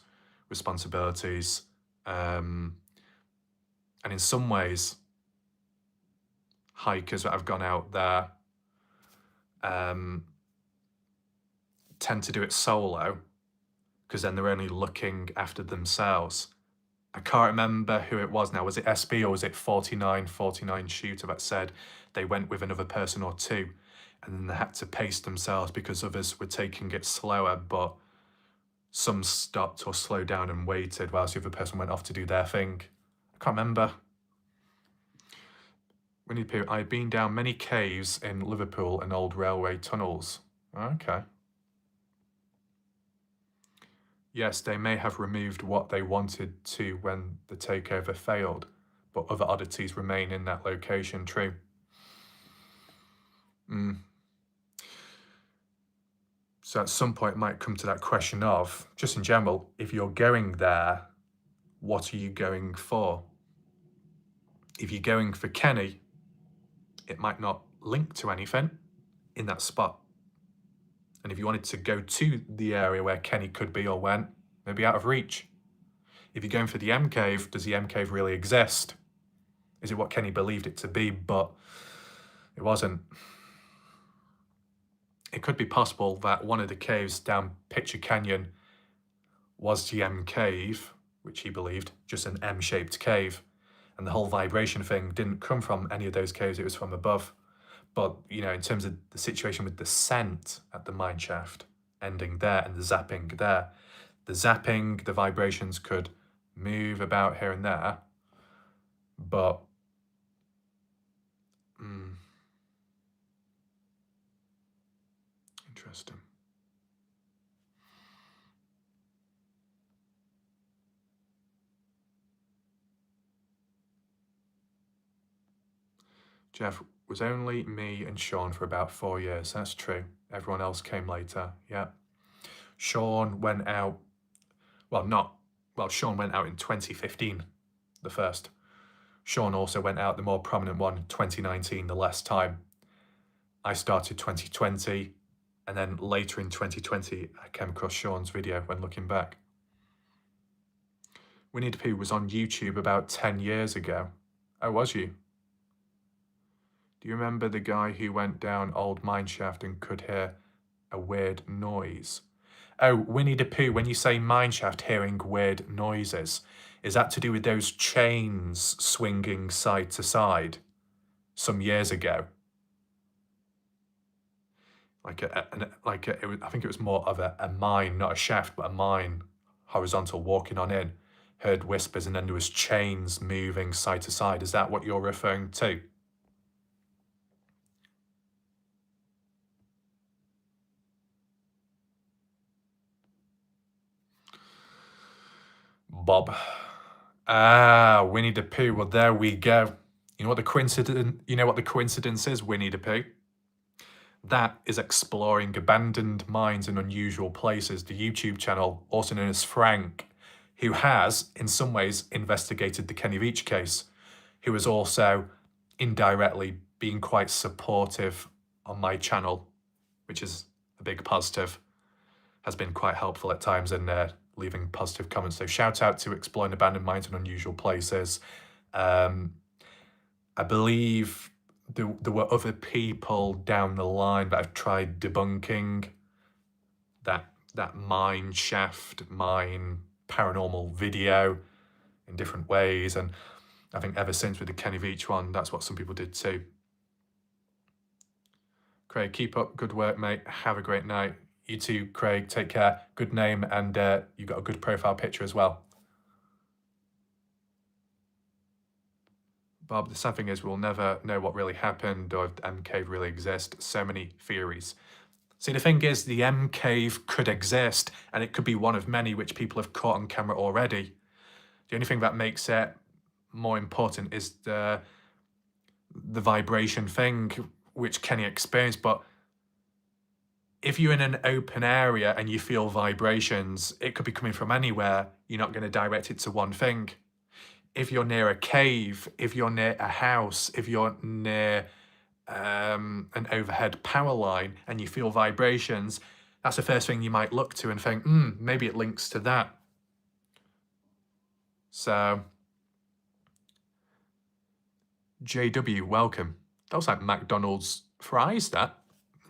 responsibilities. And in some ways, hikers that have gone out there tend to do it solo, because then they're only looking after themselves. I can't remember who it was now. Was it SB or was it 49 Shooter that said they went with another person or two, and then they had to pace themselves because others were taking it slower, but some stopped or slowed down and waited whilst the other person went off to do their thing. I can't remember. Winnie the Pooh, I've been down many caves in Liverpool and old railway tunnels. Okay. Yes, they may have removed what they wanted to when the takeover failed, but other oddities remain in that location, true. So at some point it might come to that question of, just in general, if you're going there, what are you going for? If you're going for Kenny, it might not link to anything in that spot. And if you wanted to go to the area where Kenny could be or went, maybe out of reach. If you're going for the M Cave, does the M Cave really exist? Is it what Kenny believed it to be, but it wasn't? It could be possible that one of the caves down Picture Canyon was the M Cave, which he believed, just an M-shaped cave. And the whole vibration thing didn't come from any of those caves, it was from above. But, you know, in terms of the situation with the scent at the mineshaft ending there and the zapping there, the zapping, the vibrations could move about here and there, but interesting. Jeff, was only me and Sean for about 4 years. That's true. Everyone else came later. Yeah. Sean went out, Sean went out in 2015, the first. Sean also went out, the more prominent one, 2019, the last time. I started 2020, and then later in 2020, I came across Sean's video when looking back. Winnie the Pooh was on YouTube about 10 years ago. Oh, was you? Do you remember the guy who went down old mineshaft and could hear a weird noise? Oh, Winnie the Pooh, when you say mineshaft hearing weird noises, is that to do with those chains swinging side to some years ago? I think it was more of a mine, not a shaft, but a mine, horizontal, walking on in, heard whispers, and then there was chains moving side to side. Is that what you're referring to? Bob. Ah, Winnie the Pooh. Well, there we go. You know what the coincidence is, Winnie the Pooh? That is Exploring Abandoned Mines in Unusual Places, the YouTube channel, also known as Frank, who has, in some ways, investigated the Kenny Veach case, who has also indirectly been quite supportive on my channel, which is a big positive, has been quite helpful at times in leaving positive comments. So shout out to Exploring Abandoned Mines in Unusual Places. I believe there were other people down the line that I've tried debunking that that Mineshaft, Mine paranormal video in different ways. And I think ever since with the Kenny Veach one, that's what some people did too. Craig, keep up. Good work, mate. Have a great night. You too, Craig. Take care. Good name, and you got a good profile picture as well. Bob, the sad thing is we'll never know what really happened or if the M cave really exists. So many theories. See, the thing is, the M cave could exist, and it could be one of many which people have caught on camera already. The only thing that makes it more important is the vibration thing, which Kenny experienced. But if you're in an open area and you feel vibrations, it could be coming from anywhere. You're not going to direct it to one thing. If you're near a cave, if you're near a house, if you're near an overhead power line and you feel vibrations, that's the first thing you might look to and think, maybe it links to that. So, JW, welcome. That was like McDonald's fries, that.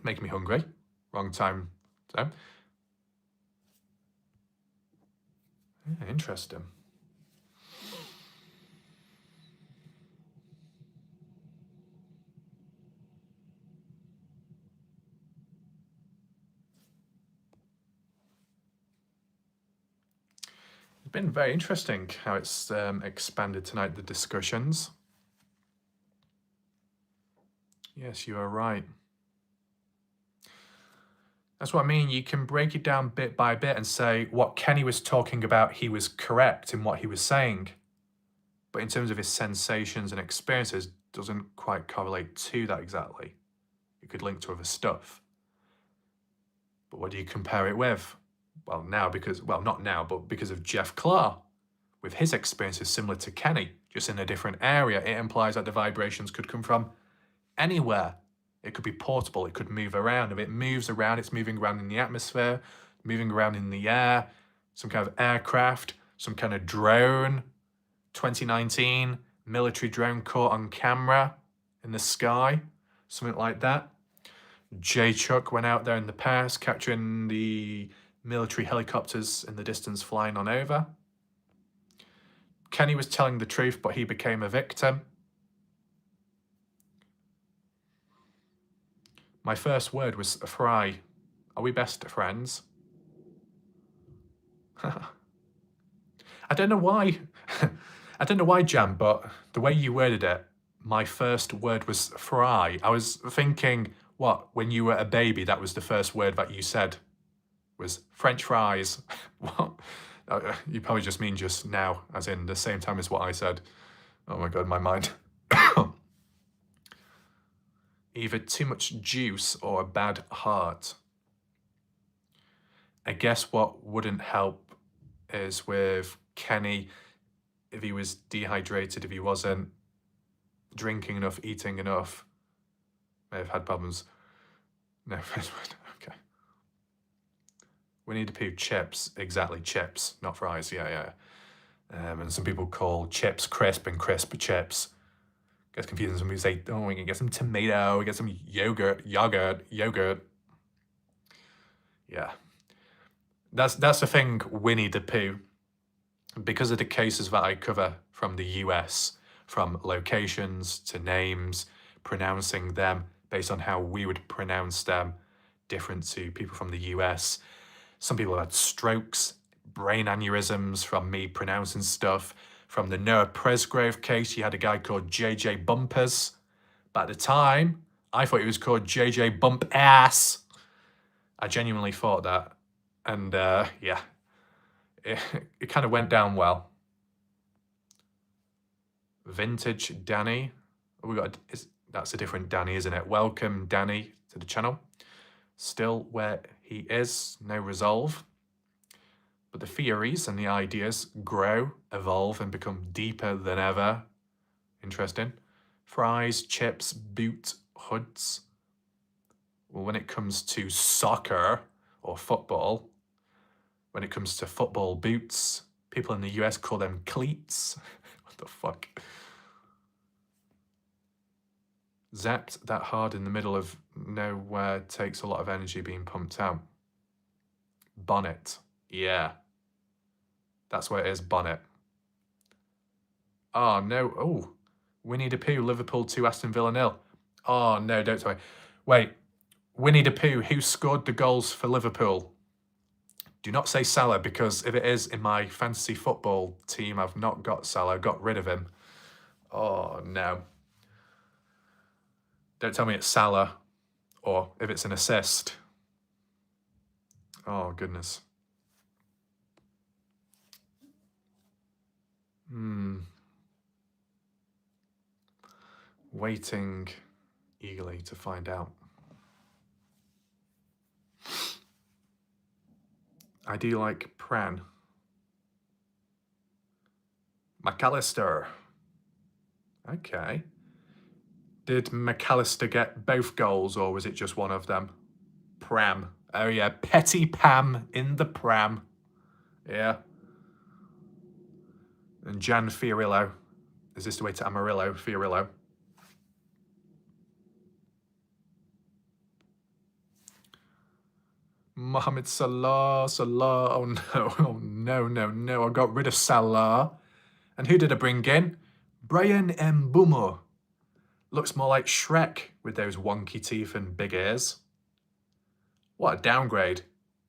Making me hungry. Wrong time. So, yeah, interesting. It's been very interesting how it's expanded tonight, the discussions. Yes, you are right. That's what I mean. You can break it down bit by bit and say what Kenny was talking about, he was correct in what he was saying. But in terms of his sensations and experiences, doesn't quite correlate to that exactly. You could link to other stuff. But what do you compare it with? Well, now because, well, not now, but because of Jeff Clark. With his experiences similar to Kenny, just in a different area, it implies that the vibrations could come from anywhere. It could be portable, it could move around. If it moves around, it's moving around in the atmosphere, moving around in the air, some kind of aircraft, some kind of drone. 2019, military drone caught on camera in the sky, something like that. J Chuck went out there in the past, capturing the military helicopters in the distance flying on over. Kenny was telling the truth, but he became a victim. My first word was fry. Are we best friends? I don't know why. I don't know why, Jam, but the way you worded it, my first word was fry. I was thinking, what, when you were a baby, that was the first word that you said was French fries. What? You probably just mean just now, as in the same time as what I said. Oh my God, my mind. Either too much juice or a bad heart. I guess what wouldn't help is with Kenny, if he was dehydrated, if he wasn't drinking enough, eating enough, may have had problems. No, okay. Winnie the Pooh, chips, exactly, chips, not fries, yeah. And some people call chips crisp and crisp chips. Gets confusing. Some people say, oh, we can get some tomato, we get some yogurt. Yeah. That's the thing, Winnie the Pooh. Because of the cases that I cover from the US, from locations to names, pronouncing them based on how we would pronounce them, different to people from the US. Some people had strokes, brain aneurysms from me pronouncing stuff. From the Noah Presgrove case, you had a guy called JJ Bumpers. But at the time, I thought he was called JJ Bump Ass. I genuinely thought that. And yeah, it kind of went down well. Vintage Danny. That's a different Danny, isn't it? Welcome, Danny, to the channel. Still where he is, no resolve. But the theories and the ideas grow, evolve, and become deeper than ever. Interesting. Fries, chips, boot, hoods. Well, when it comes to soccer or football, when it comes to football boots, people in the US call them cleats. What the fuck? Zapped that hard in the middle of nowhere takes a lot of energy being pumped out. Bonnet. Yeah. That's where it is, Bonnet. Oh, no. Oh, Winnie the Pooh, Liverpool 2, Aston Villa 0. Oh, no, don't tell me. Wait, Winnie the Pooh, who scored the goals for Liverpool? Do not say Salah, because if it is in my fantasy football team, I've not got Salah. I got rid of him. Oh, no. Don't tell me it's Salah, or if it's an assist. Oh, goodness. Waiting eagerly to find out. I do like Pran. McAllister. Okay. Did McAllister get both goals, or was it just one of them? Pram. Oh yeah, Petty Pam in the pram. Yeah. And Jan Fiorillo. Is this the way to Amarillo? Fiorillo. Mohamed Salah. Oh no. Oh no, no, no. I got rid of Salah. And who did I bring in? Brian Mbumo. Looks more like Shrek with those wonky teeth and big ears. What a downgrade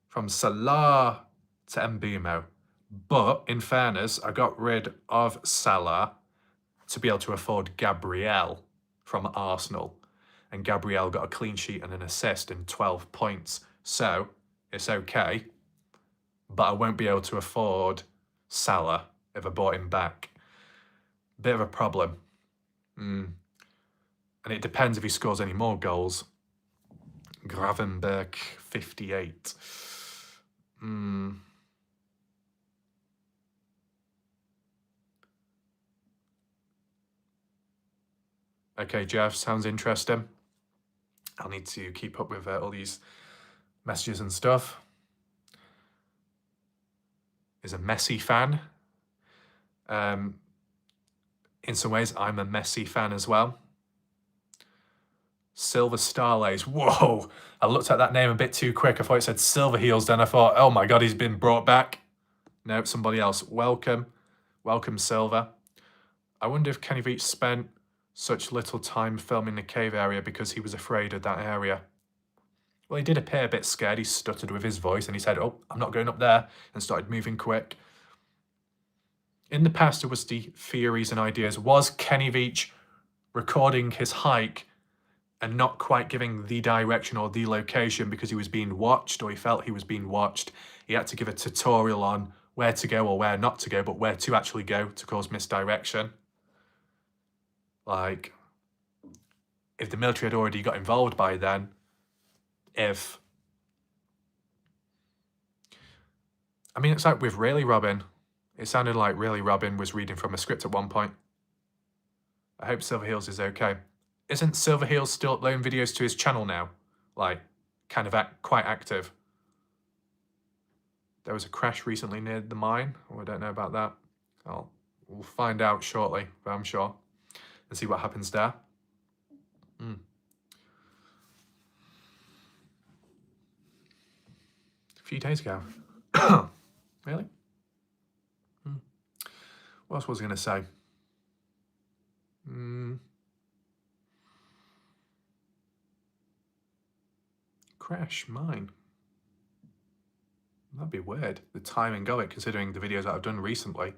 from Salah to Mbumo. But in fairness, I got rid of Salah to be able to afford Gabriel from Arsenal. And Gabriel got a clean sheet and an assist and 12 points. So it's okay. But I won't be able to afford Salah if I bought him back. Bit of a problem. And it depends if he scores any more goals. Gravenberg, 58. Okay, Jeff, sounds interesting. I'll need to keep up with all these messages and stuff. Is a Messi fan. In some ways, I'm a Messi fan as well. Silver Starlays. Whoa! I looked at that name a bit too quick. I thought it said Silver Heels, then I thought, oh my god, he's been brought back. No, somebody else. Welcome. Welcome, Silver. I wonder if Kenny Veach spent such little time filming the cave area because he was afraid of that area. Well, he did appear a bit scared. He stuttered with his voice and he said, oh, I'm not going up there, and started moving quick. In the past, there was the theories and ideas. Was Kenny Veach recording his hike and not quite giving the direction or the location because he was being watched, or he felt he was being watched? He had to give a tutorial on where to go or where not to go, but where to actually go to cause misdirection. Like, if the military had already got involved by then, I mean, it's like with Really Robin. It sounded like Really Robin was reading from a script at one point. I hope Silver Heels is okay. Isn't Silver Heels still uploading videos to his channel now? Like, kind of quite active. There was a crash recently near the mine. Oh, I don't know about that. We'll find out shortly, but I'm sure. And see what happens there. A few days ago. Really? What else was I going to say? Crash mine. That'd be weird, the timing of it, considering the videos that I've done recently.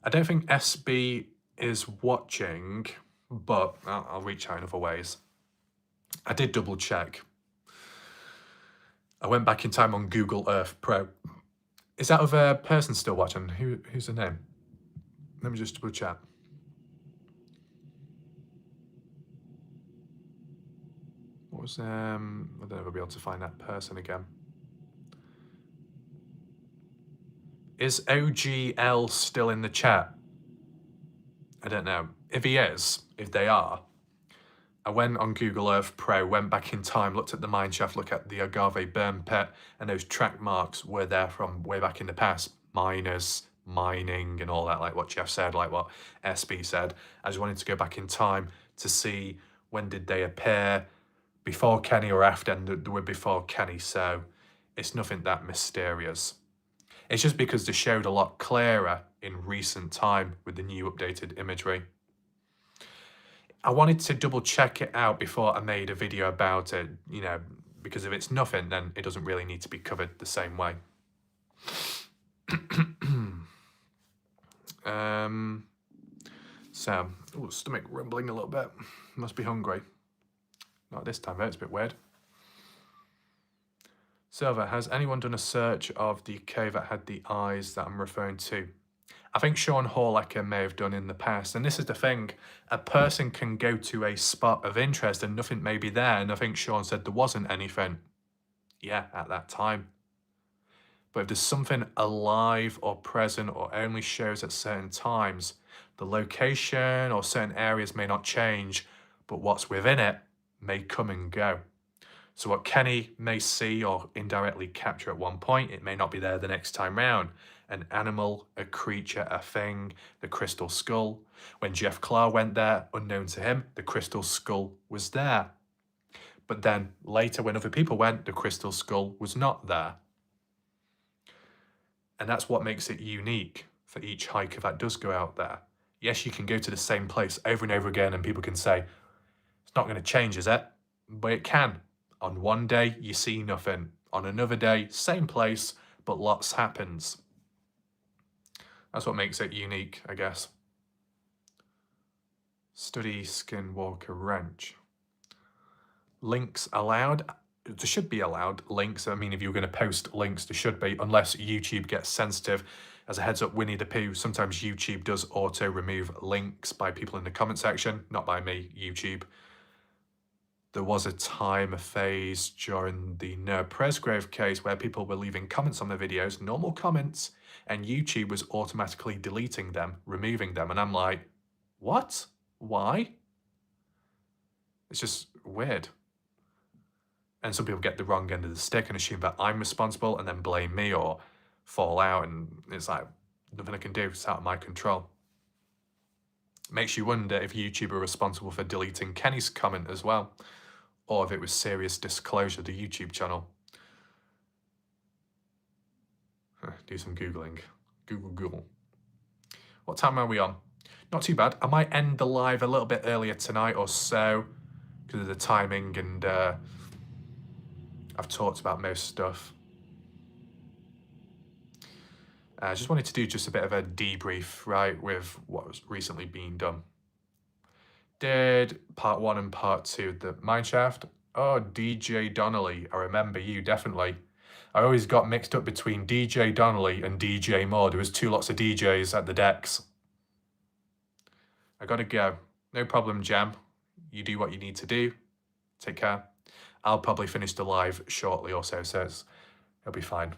I don't think SB is watching, but I'll reach out in other ways. I did double check. I went back in time on Google Earth Pro. Is that other person still watching? Who's the name? Let me just double check. What was, I don't know if I'll be able to find that person again. Is OGL still in the chat? I don't know. If he is, if they are, I went on Google Earth Pro, went back in time, looked at the mineshaft, looked at the agave burn pit, and those track marks were there from way back in the past. Miners, mining, and all that, like what Jeff said, like what SB said. I just wanted to go back in time to see when did they appear, before Kenny or after, and they were before Kenny, so it's nothing that mysterious. It's just because they showed a lot clearer in recent time with the new updated imagery. I wanted to double check it out before I made a video about it, you know, because if it's nothing, then it doesn't really need to be covered the same way. So, ooh, stomach rumbling a little bit. Must be hungry. Not this time, though. It's a bit weird. Silver, has anyone done a search of the cave that had the eyes that I'm referring to? I think Sean Horlecker may have done in the past. And this is the thing. A person can go to a spot of interest and nothing may be there. And I think Sean said there wasn't anything. Yeah, at that time. But if there's something alive or present or only shows at certain times, the location or certain areas may not change, but what's within it may come and go. So what Kenny may see or indirectly capture at one point, it may not be there the next time round. An animal, a creature, a thing, the crystal skull. When Jeff Clark went there, unknown to him, the crystal skull was there. But then later when other people went, the crystal skull was not there. And that's what makes it unique for each hiker that does go out there. Yes, you can go to the same place over and over again and people can say, it's not going to change, is it? But it can. On one day, you see nothing. On another day, same place, but lots happens. That's what makes it unique, I guess. Study Skinwalker Wrench. Links allowed? There should be allowed links. I mean, if you're going to post links, there should be, unless YouTube gets sensitive. As a heads up, Winnie the Pooh, sometimes YouTube does auto remove links by people in the comment section, not by me, YouTube. There was a time, a phase during the Nerd Presgrave case where people were leaving comments on the videos, normal comments, and YouTube was automatically deleting them, removing them. And I'm like, what? Why? It's just weird. And some people get the wrong end of the stick and assume that I'm responsible and then blame me or fall out. And it's like, nothing I can do. It's out of my control. Makes you wonder if YouTube are responsible for deleting Kenny's comment as well, or if it was serious disclosure to the YouTube channel. Do some Googling. Google. What time are we on? Not too bad. I might end the live a little bit earlier tonight or so because of the timing, and I've talked about most stuff. I just wanted to do just a bit of a debrief, right, with what was recently being done. Did part 1 and part 2 of the Mineshaft. Oh, DJ Donnelly, I remember you, definitely. I always got mixed up between DJ Donnelly and DJ Moore. There was 2 lots of DJs at the decks. I gotta go. No problem, Jam. You do what you need to do. Take care. I'll probably finish the live shortly or so it'll be fine.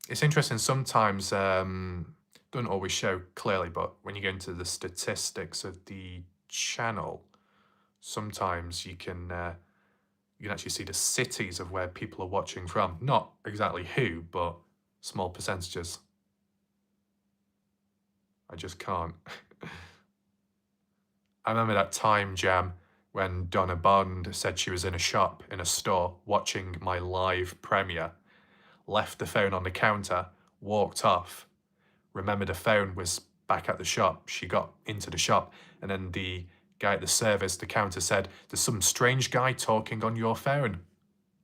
It's interesting, sometimes, don't always show clearly, but when you go into the statistics of the channel, sometimes you can actually see the cities of where people are watching from. Not exactly who, but small percentages. I just can't. I remember that time, Jam, when Donna Bond said she was in a shop, in a store, watching my live premiere, left the phone on the counter, walked off, remembered the phone was back at the shop. She got into the shop, and then the guy at the service, the counter, said, there's some strange guy talking on your phone.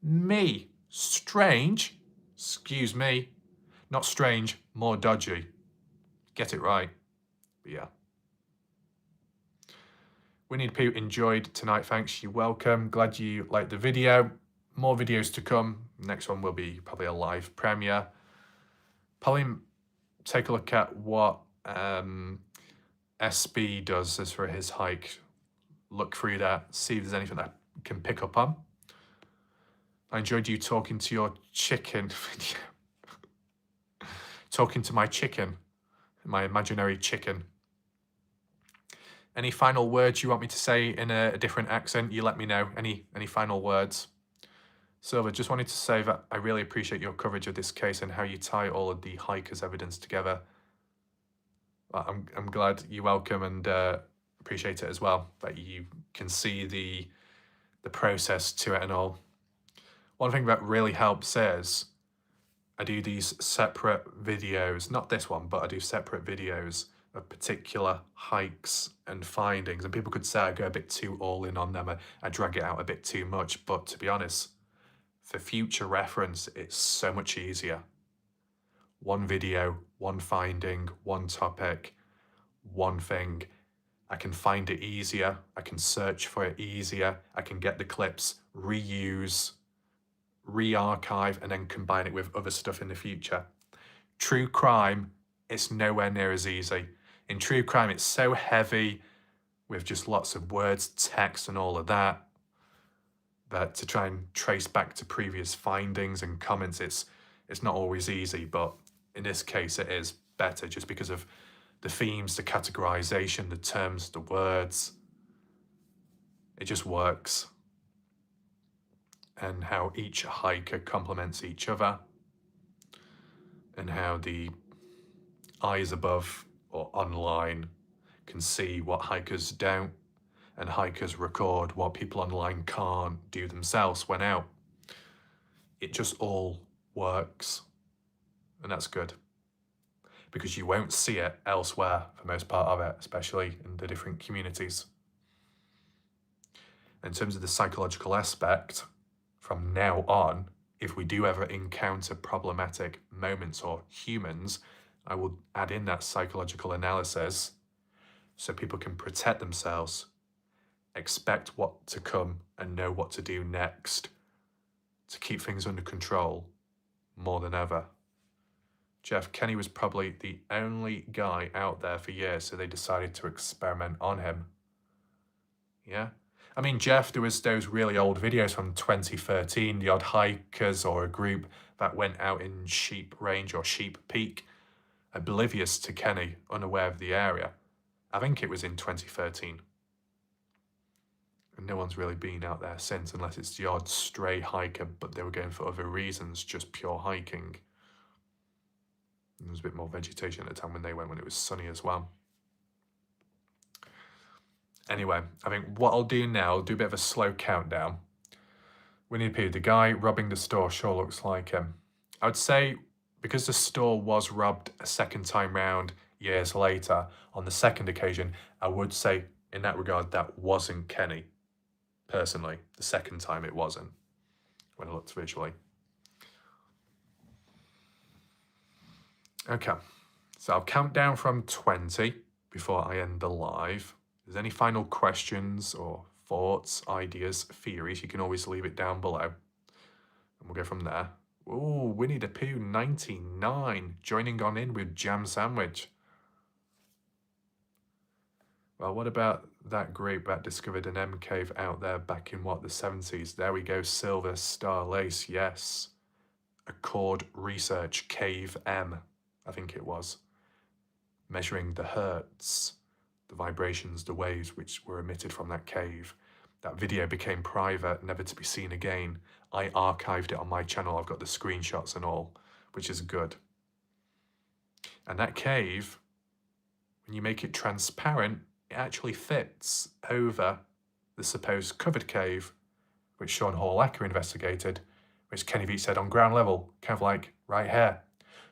Me? Strange? Excuse me. Not strange, more dodgy. Get it right. But yeah. Winnie the Pooh enjoyed tonight, thanks. You're welcome. Glad you liked the video. More videos to come. Next one will be probably a live premiere. Probably take a look at what SB does as for his hike. Look through that, see if there's anything that I can pick up on. I enjoyed you talking to your chicken video. Talking to my chicken, my imaginary chicken. Any final words you want me to say in a different accent, you let me know. Any final words? Silver, just wanted to say that I really appreciate your coverage of this case and how you tie all of the hikers' evidence together. I'm glad you're welcome and appreciate it as well, that you can see the process to it and all. One thing that really helps is I do these separate videos, not this one, but I do separate videos of particular hikes and findings. And people could say I go a bit too all in on them, I drag it out a bit too much. But to be honest, for future reference, it's so much easier. One video, one finding, one topic, one thing. I can find it easier. I can search for it easier. I can get the clips, reuse, re-archive, and then combine it with other stuff in the future. True crime, it's nowhere near as easy. In true crime, it's so heavy with just lots of words, text, and all of that, that to try and trace back to previous findings and comments, it's not always easy, but in this case, it is better just because of the themes, the categorization, the terms, the words. It just works. And how each hiker complements each other, and how the eyes above or online can see what hikers don't, and hikers record what people online can't do themselves when out. It just all works, and that's good, because you won't see it elsewhere for most part of it, especially in the different communities. In terms of the psychological aspect, from now on, if we do ever encounter problematic moments or humans, I will add in that psychological analysis so people can protect themselves, expect what to come, and know what to do next to keep things under control more than ever. Jeff, Kenny was probably the only guy out there for years, so they decided to experiment on him. Yeah? I mean, Jeff, there was those really old videos from 2013, the odd hikers or a group that went out in Sheep Range or Sheep Peak, oblivious to Kenny, unaware of the area. I think it was in 2013. And no one's really been out there since, unless it's the odd stray hiker, but they were going for other reasons, just pure hiking. And there was a bit more vegetation at the time when they went, when it was sunny as well. Anyway, I think what I'll do now, I'll do a bit of a slow countdown. Winnie the Pooh, the guy robbing the store sure looks like him. I would say, because the store was robbed a second time round years later, on the second occasion, I would say in that regard that wasn't Kenny. Personally, the second time it wasn't, when I looked visually. Okay, so I'll count down from 20 before I end the live. If there's any final questions or thoughts, ideas, theories, you can always leave it down below. And we'll go from there. Ooh, Winnie the Pooh 99, joining on in with Jam Sandwich. Well, what about that group that discovered an M cave out there back in, what, the 70s? There we go, Silver Star Lace, yes. Accord Research, Cave M, I think it was. Measuring the hertz, the vibrations, the waves which were emitted from that cave. That video became private, never to be seen again. I archived it on my channel. I've got the screenshots and all, which is good. And that cave, when you make it transparent, it actually fits over the supposed covered cave, which Sean Hall-Acker investigated, which Kenny Veach said on ground level, kind of like right here.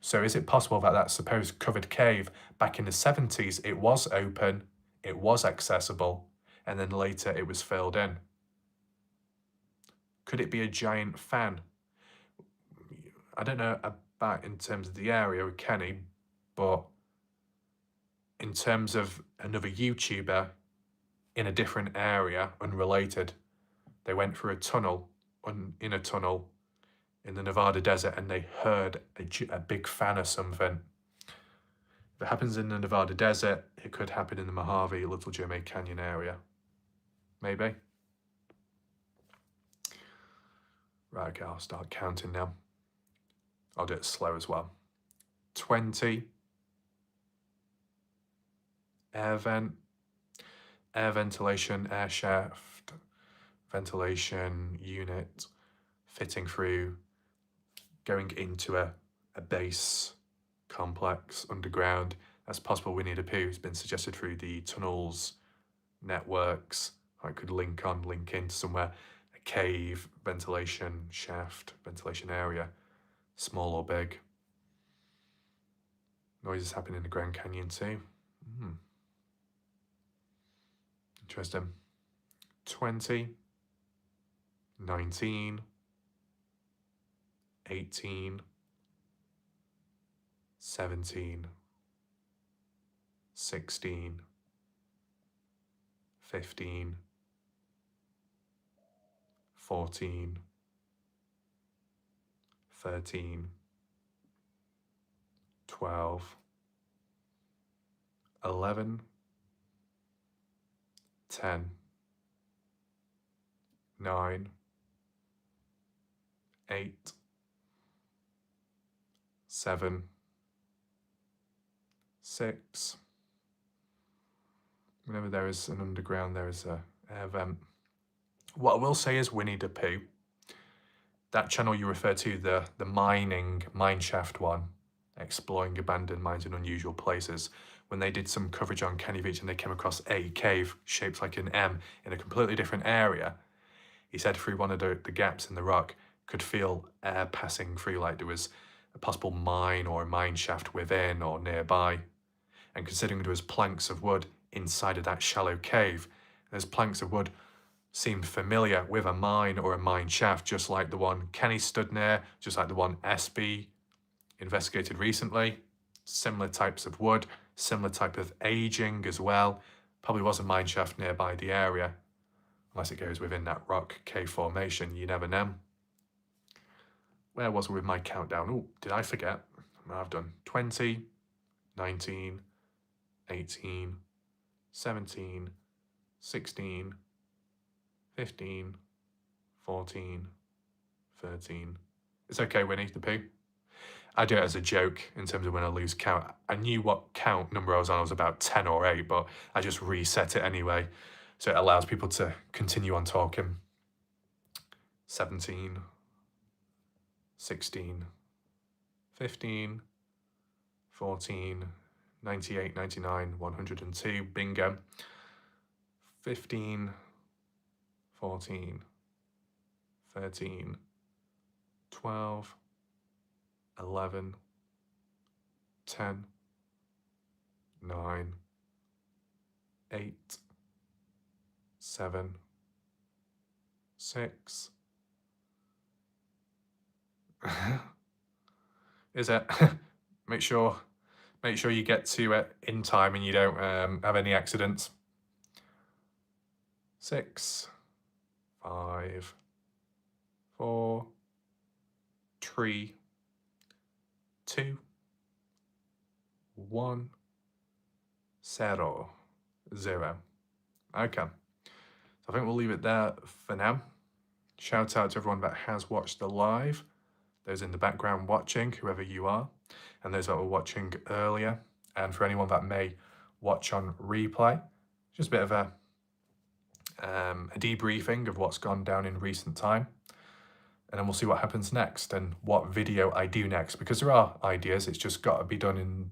So is it possible that that supposed covered cave back in the 70s, it was open, it was accessible, and then later it was filled in? Could it be a giant fan? I don't know about in terms of the area with Kenny, but in terms of another YouTuber in a different area, unrelated, they went through a tunnel, in a tunnel in the Nevada desert, and they heard a big fan or something. If it happens in the Nevada desert, it could happen in the Mojave, Little Jeremy Canyon area. Maybe. Right, okay, I'll start counting now. I'll do it slow as well. 20. Air vent. Air ventilation, air shaft, ventilation unit. fitting through, going into a base complex underground. That's possible. Winnie the Pooh has been suggested through the tunnels networks. I could link into somewhere. A cave, ventilation shaft, ventilation area, small or big. Noises happen in the Grand Canyon too. Interesting. 20, 19, 18, 17, 16, 15, 14, 13, 12, 11, 10, 9, 8, 7, 6. Whenever there is an underground, there is a air vent. What I will say is Winnie the Pooh, that channel you refer to, the Mineshaft one, exploring abandoned mines in unusual places, when they did some coverage on Kenny Veach and they came across a cave shaped like an M in a completely different area, he said through one of the gaps in the rock could feel air passing through, like there was a possible mine or a mine shaft within or nearby. And considering there was planks of wood inside of that shallow cave, those planks of wood seemed familiar with a mine or a mine shaft, just like the one Kenny stood near, just like the one SB investigated recently. Similar types of wood, similar type of aging as well. Probably was a mine shaft nearby the area, unless it goes within that rock cave formation, you never know. Where was I with my countdown? Oh, did I forget? I've done 20, 19, 18, 17, 16, 15, 14, 13. It's okay, Winnie the Pooh. I do it as a joke in terms of when I lose count. I knew what count number I was on. I was about 10 or 8, but I just reset it anyway. So it allows people to continue on talking. 17, 16, 15, 14, 98, 99, 102, bingo. 15, 14, 13, 12, 11, 10, 9, 8, 7, 6. Is it? Make sure you get to it in time and you don't have any accidents. 6, 5, 4, 3, 2, 1, 0, 0. Okay. So I think we'll leave it there for now. Shout out to everyone that has watched the live, those in the background watching, whoever you are, and those that were watching earlier. And for anyone that may watch on replay, just a bit of a debriefing of what's gone down in recent time. And then we'll see what happens next and what video I do next, because there are ideas. It's just got to be done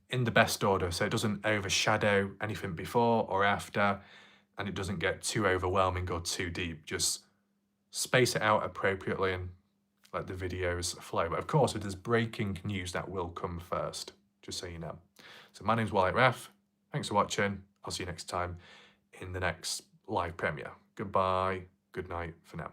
in the best order, so it doesn't overshadow anything before or after, and it doesn't get too overwhelming or too deep. Just space it out appropriately and let the videos flow. But of course, if there's breaking news, that will come first, just so you know. So my name's Wyatt Ref. Thanks for watching. I'll see you next time in the next live premiere. Goodbye. Good night for now.